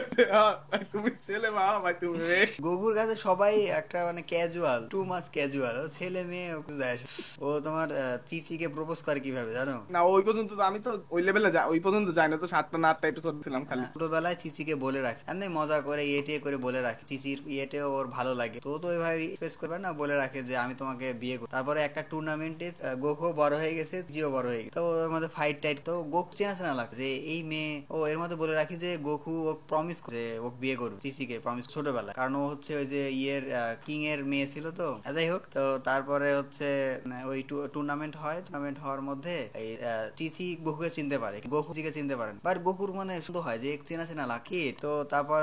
তুমি ছেলে, মা ভাই তুমি মেয়ে। গোকুর কাছে সবাই একটা মানে ক্যাজুয়াল, টু মাস ক্যাজুয়াল, ও ছেলে মেয়ে ও যায় আসে। ও তোমার চিচিকে প্রপোজ করে কিভাবে জানো? না ওই পর্যন্ত তো আমি তো ওই লেভেলে ওই পর্যন্ত যাই না, তো 7টা না 8টা এপিসোড ছিলাম খালি। ছোটবেলায় চিচিকে বলে রাখে, এমনি মজা করে ইয়েটে করে বলে রাখে, চিচির ইয়েটে ওর ভালো লাগে, তো তো ওইভাবে ফেস করবে না, বলে রাখে যে আমি তোমাকে বিয়ে করব। তারপরে একটা টুর্নামেন্টে গোকু বড় হয়ে গেছে, জিও বড় হয়ে গেছে, তো ওর মধ্যে ফাইট টাইট, তো গোকু চেনা চেনা লাগছে যে এই মেয়ে, ও এর মধ্যে বলে রাখি যে গোকু ও প্রমিস যে ও বিয়ে করবে, চিচিকে প্রমিস ছোটবেলায়, কারণ ও হচ্ছে ওই যে কিং এর মেয়ে ছিল। তো যাই হোক, তো তারপরে হচ্ছে ওই টুর্নামেন্ট হয়, টুর্নামেন্ট হওয়ার মধ্যে এই চিচি গোকুকে চিনতে পারে, গোকু চিচিকে চিনতে পারে, বাট গোকুর মানে শুধু হয় যে চেনা চেনা লাকি। তো তারপর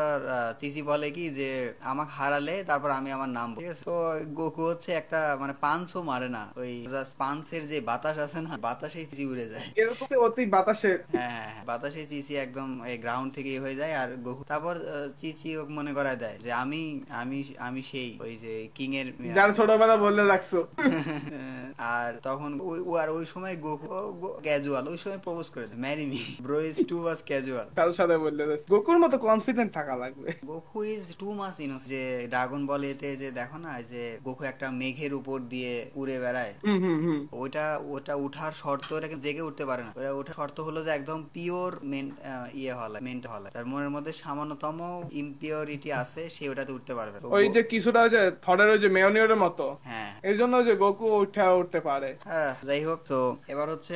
চিচি বলে কি যে আমাকে হারালে তারপর আমি আমার নাম, ঠিক আছে। তো গোকু হচ্ছে একটা মানে পাঞ্চও মারে না, ওই জাস্ট পাঞ্চের যে বাতাস আছে না, বাতাসেই চিচি উড়ে যায়। এরকম অতি বাতাসে, হ্যাঁ হ্যাঁ হ্যাঁ, বাতাসে চিচি একদম এই গ্রাউন্ড থেকে হয়ে যায়। আর গোকু তারপর চিচি ওকে মনে করায় দেয় যে আমি আমি আমি সেই ওই যে কিং এর যার ছোটবেলা বললে রাখছো। আর তখন আর ওই সময় গোকু ক্যাজুয়াল, ওই সময় প্রপোজ করে দেয়, marry me bro is too much casual. কারোর সাথে বললে রাখছো। গোকুর মতো কনফিডেন্ট থাকা লাগবে। গোকু ইজ টু মাচ ইনোস, যে ড্রাগন বল এতে যে দেখো না যে গোকু একটা মেঘের উপর দিয়ে উড়ে বেড়ায়, হুম হুম হুম। ওইটা ওটা উঠার শর্ত, ওটাকে জেগে উঠতে পারে না, ওটা ওঠার শর্ত হলো যে একদম পিওর মেন্ট হলা, তার মনের মধ্যে সামান্যতম ইমপিওরিটি আছে, সে ওটাতে উঠতে পারবে না। ওই যে কিছুটা ওই যে থরের ওই যে মেয়নিয়রের মতো, হ্যাঁ এর জন্য যে গোকু উঠতে পারে। হ্যাঁ, যাই হোক, তো এবার হচ্ছে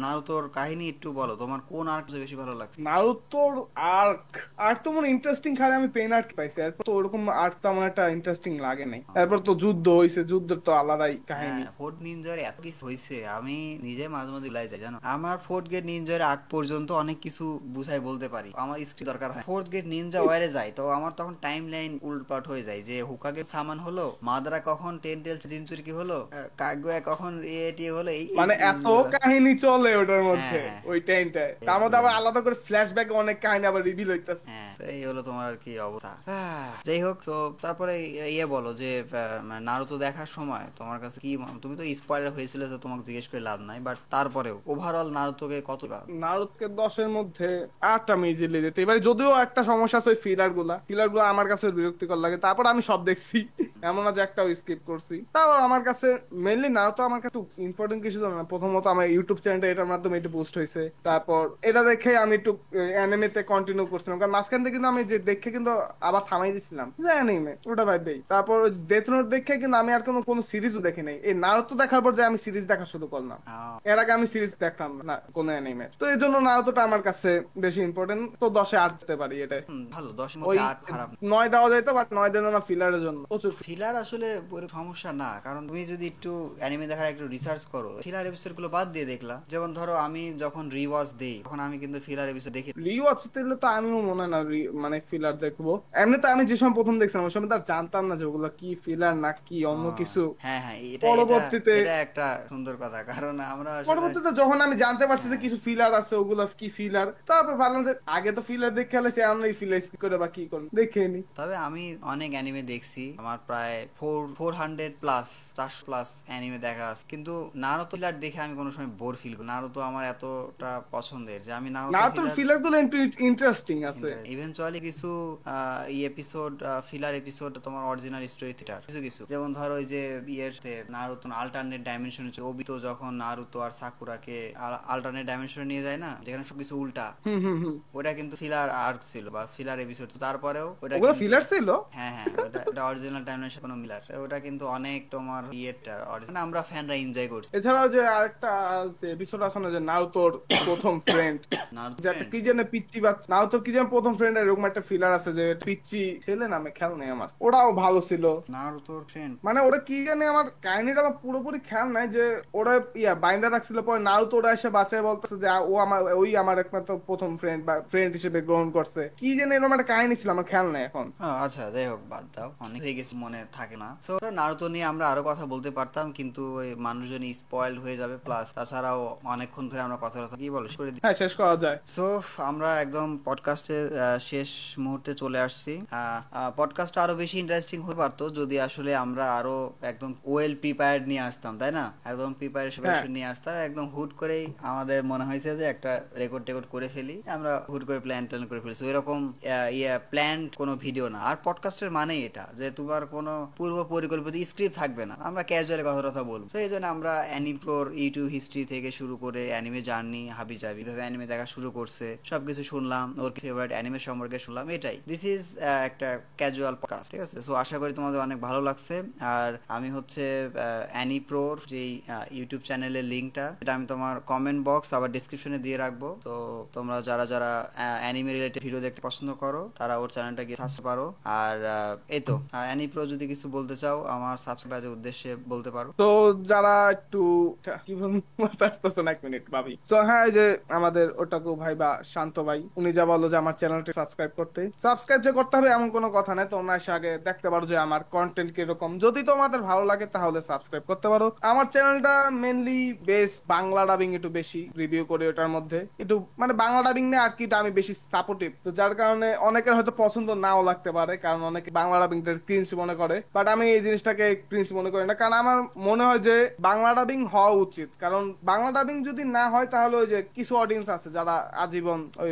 নারুতোর কাহিনী একটু বলো, তোমার কোন আর্ক বেশি ভালো লাগছে? নারুতোর আর্ক আর্ক তো মনে ইন্টারেস্টিং, খালি আমি পেন আর্ক পাইছি, এরপর তো ওরকম আর্ক তো আমার একটা ইন্টারেস্টিং লাগে নাই। তারপর তো যুদ্ধ হইছে, যুদ্ধের তো আলাদাই কাহিনী। ফোর্ট নিনজার এত কিছু হয়েছে, আমি নিজে মাঝে মাঝে ভুলাই যাই জানো। আমার ফোর্থ গেট নিনজার আগ পর্যন্ত অনেক কিছু বুঝাই বলতে পারি, আমার স্ক্রিপ্ট দরকার হয়। ফোর্থ গেট নিনজা ওয়ারে যায়, তো আমার তখন টাইম লাইন উল্টপাট হয়ে যায়, যে হুকাগে সামান হলো, মাদারা কখন টেন টেলস জিনচুরি কি হলো, কাগুয়া কখন এটি হলো, মানে এত কাহিনী চলে ওটার মধ্যে হ্যাঁ, ওই টাইমটায়, তার মধ্যে আবার আলাদা করে ফ্ল্যাশব্যাক অনেক কাহিনী আবার রিভিল হইতাছে। হ্যাঁ, এই হলো তোমার আর কি অবস্থা। যাই হোক, তো তারপরে বলো যে নারুতো দেখার সময় তোমার কাছে কি, তুমি তো স্পয়লার হয়েছিল তো তোমাকে জিজ্ঞেস করে লাভ নাই, বাট তারপরেও ওভারঅল নারুতোকে কত? নারুতোকে 10-এর মধ্যে 8 আমি ইজিলি দিতে এবারে, যদিও একটা সমস্যা আছে ওই ফিলার গুলা আমার কাছে বিরক্তিকর লাগে। তারপর আমি সব দেখছি, এমন না যে একটাও স্কিপ করছি। তারপর আমার কাছে মেইনলি নারুতো আমার কাছে ইম্পর্টেন্ট কিছু জানো না। প্রথমত আমার ইউটিউব চ্যানেলটা এটার মাধ্যমে একটু বুস্ট হয়েছে, তারপর এটা দেখে আমি একটু অ্যানিমেতে কন্টিনিউ করছিলাম, কারণ মাঝখান থেকে কিন্তু আমি যে দেখে কিন্তু আবার থামাই দিছিলাম যে অ্যানিমে ওটা ভাববেই। তারপর ডেথ নোট দেখে কিন্তু আমি আর কোনো সিরিজও দেখি নাই। এই নারুতো দেখার পর যে আমি সিরিজ দেখা শুরু করলাম, এর আগে আমি সিরিজ দেখতাম না কোনো অ্যানিমে, তো এই জন্য নারুতোটা আমার কাছে বেশি ইম্পর্টেন্ট। তো 10-এ 8 দিতে পারি, এটা ভালো, 10 এর ওই মধ্যে 8 খারাপ 9 দেওয়া যায় তো, বাট 9 দেন না ফিলারের জন্য প্রচুর ফিলার আসলে সমস্যা না, কারণ তুমি যদি একটু অ্যানিমে দেখার একটু রিসার্চ করো, ফিলার এপিসোড গুলো বাদ দিয়ে দেখলা। যেমন ধরো আমি যখন রিওয়াচ দেই তখন আমি কিন্তু ফিলার এপিসোড দেখি। রিওয়াচ দিলে তো আমিও মনে হয় না মানে ফিলার দেখবো। এমনিতে আমি যে সময় প্রথম দেখছিলাম ওই সময় তো আর জানতাম না যে ওগুলো কি ফিলার না কি অন্য কিছু। হ্যাঁ হ্যাঁ, এটা এটা পরবর্তীতে এটা একটা সুন্দর কথা, কারণ আমরা আসলে পরবর্তীতে যখন আমি জানতে পারছি যে হ্যাঁ। কিছু ফিলার আছে ওগুলো কি ফিলার, তারপর ভাবলাম যে আগে তো ফিলার দেখে আলাইছি, আমরা ফিলার করে বা কি করে দেখে নি। তবে আমি অনেক অ্যানিমে দেখছি, আমার প্রায় 400 প্লাস 400 প্লাস অ্যানিমে দেখা আছে, কিন্তু নারুতো ফিলার দেখে আমি কোনো সময় বোর ফিল করি। নারুতো আমার এতটা পছন্দের যে আমি নারুতো নারুতোর ফিলার ফিলার গুলো ইন্টারেস্টিং আছে। ইভেনচুয়ালি কিছু এই এপিসোড ফিলার এপিসোড তোমার অরিজিনাল স্টোরি থিটার কিছু কিছু, যেমন ধরো ওই যে ইয়েতে নারুতো অল্টারনেট ডাইমেনশন হচ্ছে, ওবিতো যখন নারুতো আর সাকুরাকে অল্টারনেট ডাইমেনশনে নিয়ে যায় না, যেখানে সবকিছু উল্টা, হুম হুম হুম। ওটা কিন্তু ফিলার আর্ক ছিল বা ফিলার এপিসোড। তারপরেও ওটা ওগুলো কিন্তু ফিলার ছিল। হ্যাঁ হ্যাঁ, ওটা অরিজিনাল টাইমলাইনের সাথে কোনো মিলার, ওটা কিন্তু অনেক তোমার ইয়েটা মানে আমরা ফ্যানরা এনজয় করছি। এছাড়াও যে আরেকটা এপিসোড আছে না যে নারুতোর প্রথম ফ্রেন্ড, নারুতো যে একটা কি যেন পিচ্চি বাচ্চা, নারুতোর কি যেন প্রথম ফ্রেন্ড, এরকম একটা ফিলার আছে যে পিচ্চি ছেলে নামে, খেয়াল নেই আমার, ওরাও ভালো ছিল। নারুতোর ফ্রেন্ড মানে ওরা কি জানে, আমার কাহিনীটা আমার পুরোপুরি খেয়াল নাই, যে ওরা বাইন্দা রাখছিল, পরে নারুতো ওরা এসে বাঁচায় বলতেছে যে ও আমার ওই আমার একমাত্র প্রথম ফ্রেন্ড বা ফ্রেন্ড হিসেবে গ্রহণ করছে, কি জানে এরকম একটা কাহিনী ছিল, আমার খেয়াল নাই এখন। আচ্ছা যাই হোক, বাদ দাও, অনেক হয়ে গেছে, মনে থাকে না। সো নারুতো নিয়ে আমরা আরো কথা বলতে পারতাম, কিন্তু ওই মানুষজন স্পয়েল হয়ে যাবে, প্লাস তাছাড়াও অনেকক্ষণ ধরে আমরা কথা কথা কি বলো করে দিই। হ্যাঁ, শেষ করা যায়। সো আমরা একদম পডকাস্টের শেষ মুহূর্তে চলে আসছি। পডকাস্টটা আরো বেশি ইন্টারেস্টিং হতে পারতো যদি আসলে আমরা আরো একদম ওয়েল প্রিপেয়ার্ড নিয়ে আসতাম, তাই না? একদম প্রিপারেশন হ্যাঁ, নিয়ে আসতাম, একদম হুট করেই আমাদের মনে হয়েছে যে একটা রেকর্ড টেকর্ড করে ফেলি, আমরা হুট করে প্ল্যান ট্যান করে ফেলছি, ওইরকম প্ল্যান কোনো ভিডিও না। আর পডকাস্টের মানেই এটা যে তোমার কোনো পূর্ব পরিকল্পিত স্ক্রিপ্ট থাকবে না, আমরা ক্যাজুয়ালি কথা কথা বলবো। তো এই জন্য আমরা অ্যানিপ্রোর ইউটিউব হিস্ট্রি থেকে শুরু করে অ্যানিমে জার্নি, হাবি জাবি ভাবে অ্যানিমে দেখা শুরু করছে, সবকিছু শুনলাম, ওর ফেভারিট অ্যানিমে সম্পর্কে শুনলাম, এটাই দিস ইজ একটা ক্যাজুয়াল পডকাস্ট, ঠিক আছে? সো আশা করি তোমাদের অনেক ভালো লাগছে। আর আমি হচ্ছে অ্যানিপ্রোর যেই ইউটিউব চ্যানেলের লিঙ্কটা, এটা আমি তোমার কমেন্ট বক্স আবার ডিসক্রিপশনে দিয়ে রাখবো। তো তোমরা যারা যারা অ্যানিমে রিলেটেড ভিডিও দেখতে পছন্দ করো তারা ওর চ্যানেলটা গিয়ে সাবস্ক্রাইব পারো। আর এই তো অ্যানিপ্রো যদি কিছু বলতে চাও আমার সাবস্ক্রাইবের উদ্দেশ্যে বলতে পারো। তো যারা একটু কি বলবো, মাথায় আসতেছে না, এক মিনিট ভাবি। তো হ্যাঁ, এই যে আমাদের ওটাকু ভাই বা শান্ত ভাই, উনি যা বললো যে আমার চ্যানেলটি সাবস্ক্রাইব যে করতে হবে এমন কোনো কথা নাই, তোমরা এসে আগে দেখতে পারো যে আমার কন্টেন্ট কিরকম, যদি তোমাদের ভালো লাগে তাহলে সাবস্ক্রাইব করতে পারো। আমার চ্যানেলটা মেনলি বেস বাংলা ডাবিং, একটু বেশি রিভিউ করি ওটার মধ্যে, একটু মানে বাংলা ডাবিং নিয়ে আর কি আমি বেশি সাপোর্টিভ, তো যার কারণে অনেকের হয়তো পছন্দ নাও লাগতে পারে, কারণ অনেকে বাংলা ডাবিংটা ক্রিঞ্জ মনে করে, বাট আমি এই জিনিসটাকে ক্রিঞ্জ মনে করি না, কারণ আমার মনে হয় যে বাংলা ডাবিং হওয়া উচিত। কারণ বাংলা ডাবিং যদি না হয় তাহলে ওই যে কিছু অডিয়েন্স আছে যারা আজীবন ওই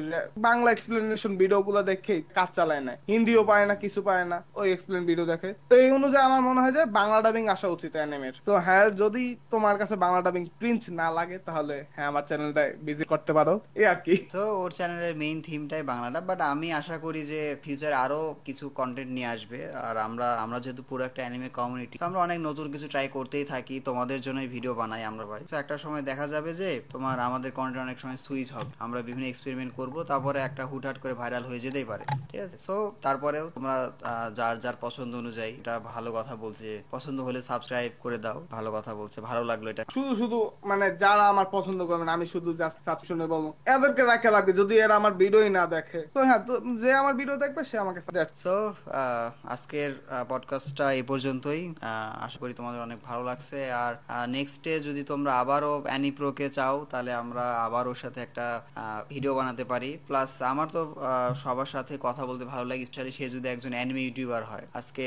বাংলা এক্সপ্লেনেশন ভিডিও গুলো দেখে কাজ চালায় না, হিন্দিও পায় না, কিছু পায় না, ওই এক্সপ্লেন ভিডিও দেখে। তো এই অনুযায়ী আমার মনে হয় যে বাংলা ডাবিং আসা উচিত অ্যানিমের। তো হ্যাঁ, যদি তোমার কাছে বাংলা ডাবিং ক্রিঞ্জ না লাগে তাহলে হ্যাঁ আমার চ্যানেলটা ভিজিট করতে পারো, এই আর কি। তো ওর চ্যানেলের মেইন থিমটাই বাংলাটা, বাট আমি আশা করি যে ফিউচারে আরো কিছু কন্টেন্ট নিয়ে আসবে। আর আমরা আমরা যেহেতু পুরো একটা অ্যানিমে কমিউনিটি, আমরা অনেক নতুন কিছু ট্রাই করতেই থাকি, তোমাদের জন্যই ভিডিও বানাই আমরা ভাই। তো একটা সময় দেখা যাবে যে তোমার আমাদের কন্টেন্ট অনেক সময় সুইচ হবে, আমরা বিভিন্ন এক্সপেরিমেন্ট করব, তারপরে একটা হুটহাট করে ভাইরাল হয়ে যেতেই পারে, ঠিক আছে? সো তারপরেও তোমরা যার যার পছন্দ অনুযায়ী, এটা ভালো কথা বলছে, পছন্দ হলে সাবস্ক্রাইব করে দাও, ভালো কথা বলছে, ভালো লাগলো এটা। শুধু শুধু মানে যারা আমার পছন্দ করবেন আমি শুধু জাস্ট সাবস্ক্রিপশনে বলবো, এদেরকে রাখা লাগবে যদি এরা আমার ভিডিওই না দেখে। তো হ্যাঁ, তো যে আমার ভিডিও দেখবে সে আমাকে সো আজকের পডকাস্টটা এই পর্যন্তই। আশা করি তোমাদের অনেক ভালো লাগছে। আর নেক্সট ডে যদি তোমরা আবারও অ্যানিপ্রোকে চাও তাহলে আমরা আবার ওর সাথে একটা ভিডিও বানাতে পারি। প্লাস আমার তো সবার সাথে কথা বলতে ভালো লাগে, স্পেশালি সে যদি একজন অ্যানিমে ইউটিউবার হয়। আজকে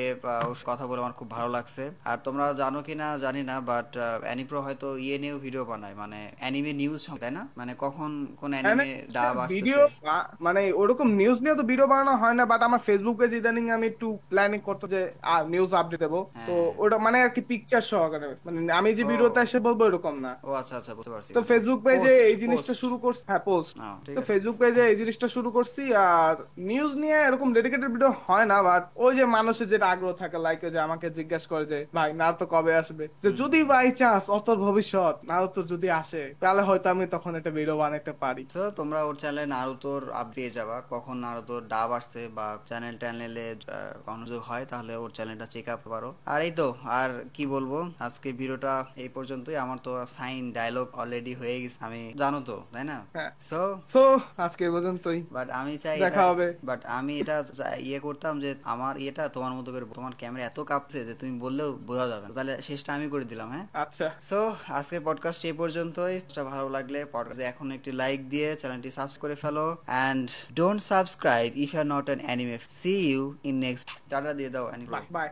ওর সাথে কথা বলে আমার খুব ভালো লাগছে। আর তোমরা জানো কিনা জানি না, বাট অ্যানিপ্রো হয়তো নিয়েও ভিডিও বানায়, মানে অ্যানিমে নিউজ, তাই না? মানে কখন কোন অ্যানিমে ডাব ভিডিও, আসতেছে, মানে ওরকম নিউজ নিয়ে তো ভিডিও বানানো হয় না, বাট আমার ফেসবুক পেজ ইদানিং আমি একটু প্ল্যানিং করতে যে নিউজ আপডেট দেবো। তো হ্যাঁ। ওটা মানে আর কি পিকচার সহকারে, মানে আমি যে ও ভিডিওতে এসে বলবো এরকম না। ও আচ্ছা আচ্ছা, বুঝতে পারছি। তো ফেসবুক পেজে পোস্ট এই জিনিসটা পোস্ট শুরু করছি, হ্যাঁ পোস্ট। ঠিক তো আছে। ফেসবুক পেজে এই জিনিসটা শুরু করছি। আর নিউজ নিয়ে এরকম ডেডিকেটেড ভিডিও হয় না, বাট ওই যে মানুষের যেটা আগ্রহ থাকে, লাইক যে আমাকে জিজ্ঞাসা করে যে ভাই নারুতো কবে আসবে, যে যদি বাই চান্স অতর ভবিষ্যৎ নারুতো যদি আসে তাহলে হয়তো আমি তখন একটা ভিডিও বানাইতে পারি। তো তোমরা ওর চ্যানেলে নারুতোর আপডেট পেয়ে যাবা, কখন নারুতোর ডাব আসছে বা চ্যানেলে কখনো যদি হয় তাহলে ওর চ্যানেলটা চেক আপ পারো। আর এই তো, আর কি বলবো, আজকে ভিডিওটা এই পর্যন্তই। আমার তো সাইন ডায়লগ অলরেডি হয়ে গেছে, আমি জানো তো, তাই না? হ্যাঁ, সো সো আজকে এই পর্যন্তই, বাট আমি চাই এটা, দেখা হবে। বাট আমি এটা ইয়ে করতাম যে আমার ইয়েটা তোমার মতো করে, তোমার ক্যামেরা এত কাঁপছে যে তুমি বললেও বোঝা যাবে না। তাহলে শেষটা আমি করে দিলাম, হ্যাঁ? আচ্ছা, সো আজকের পডকাস্ট এই পর্যন্তই। ভালো লাগলে পডকাস্টে এখন একটি লাইক দিয়ে চ্যানেলটি সাবস্ক্রাইব করে ফেলো, and don't subscribe if you are not an anime. See you in next. টাটা দিয়ে দাও অ্যানিমে। বাই।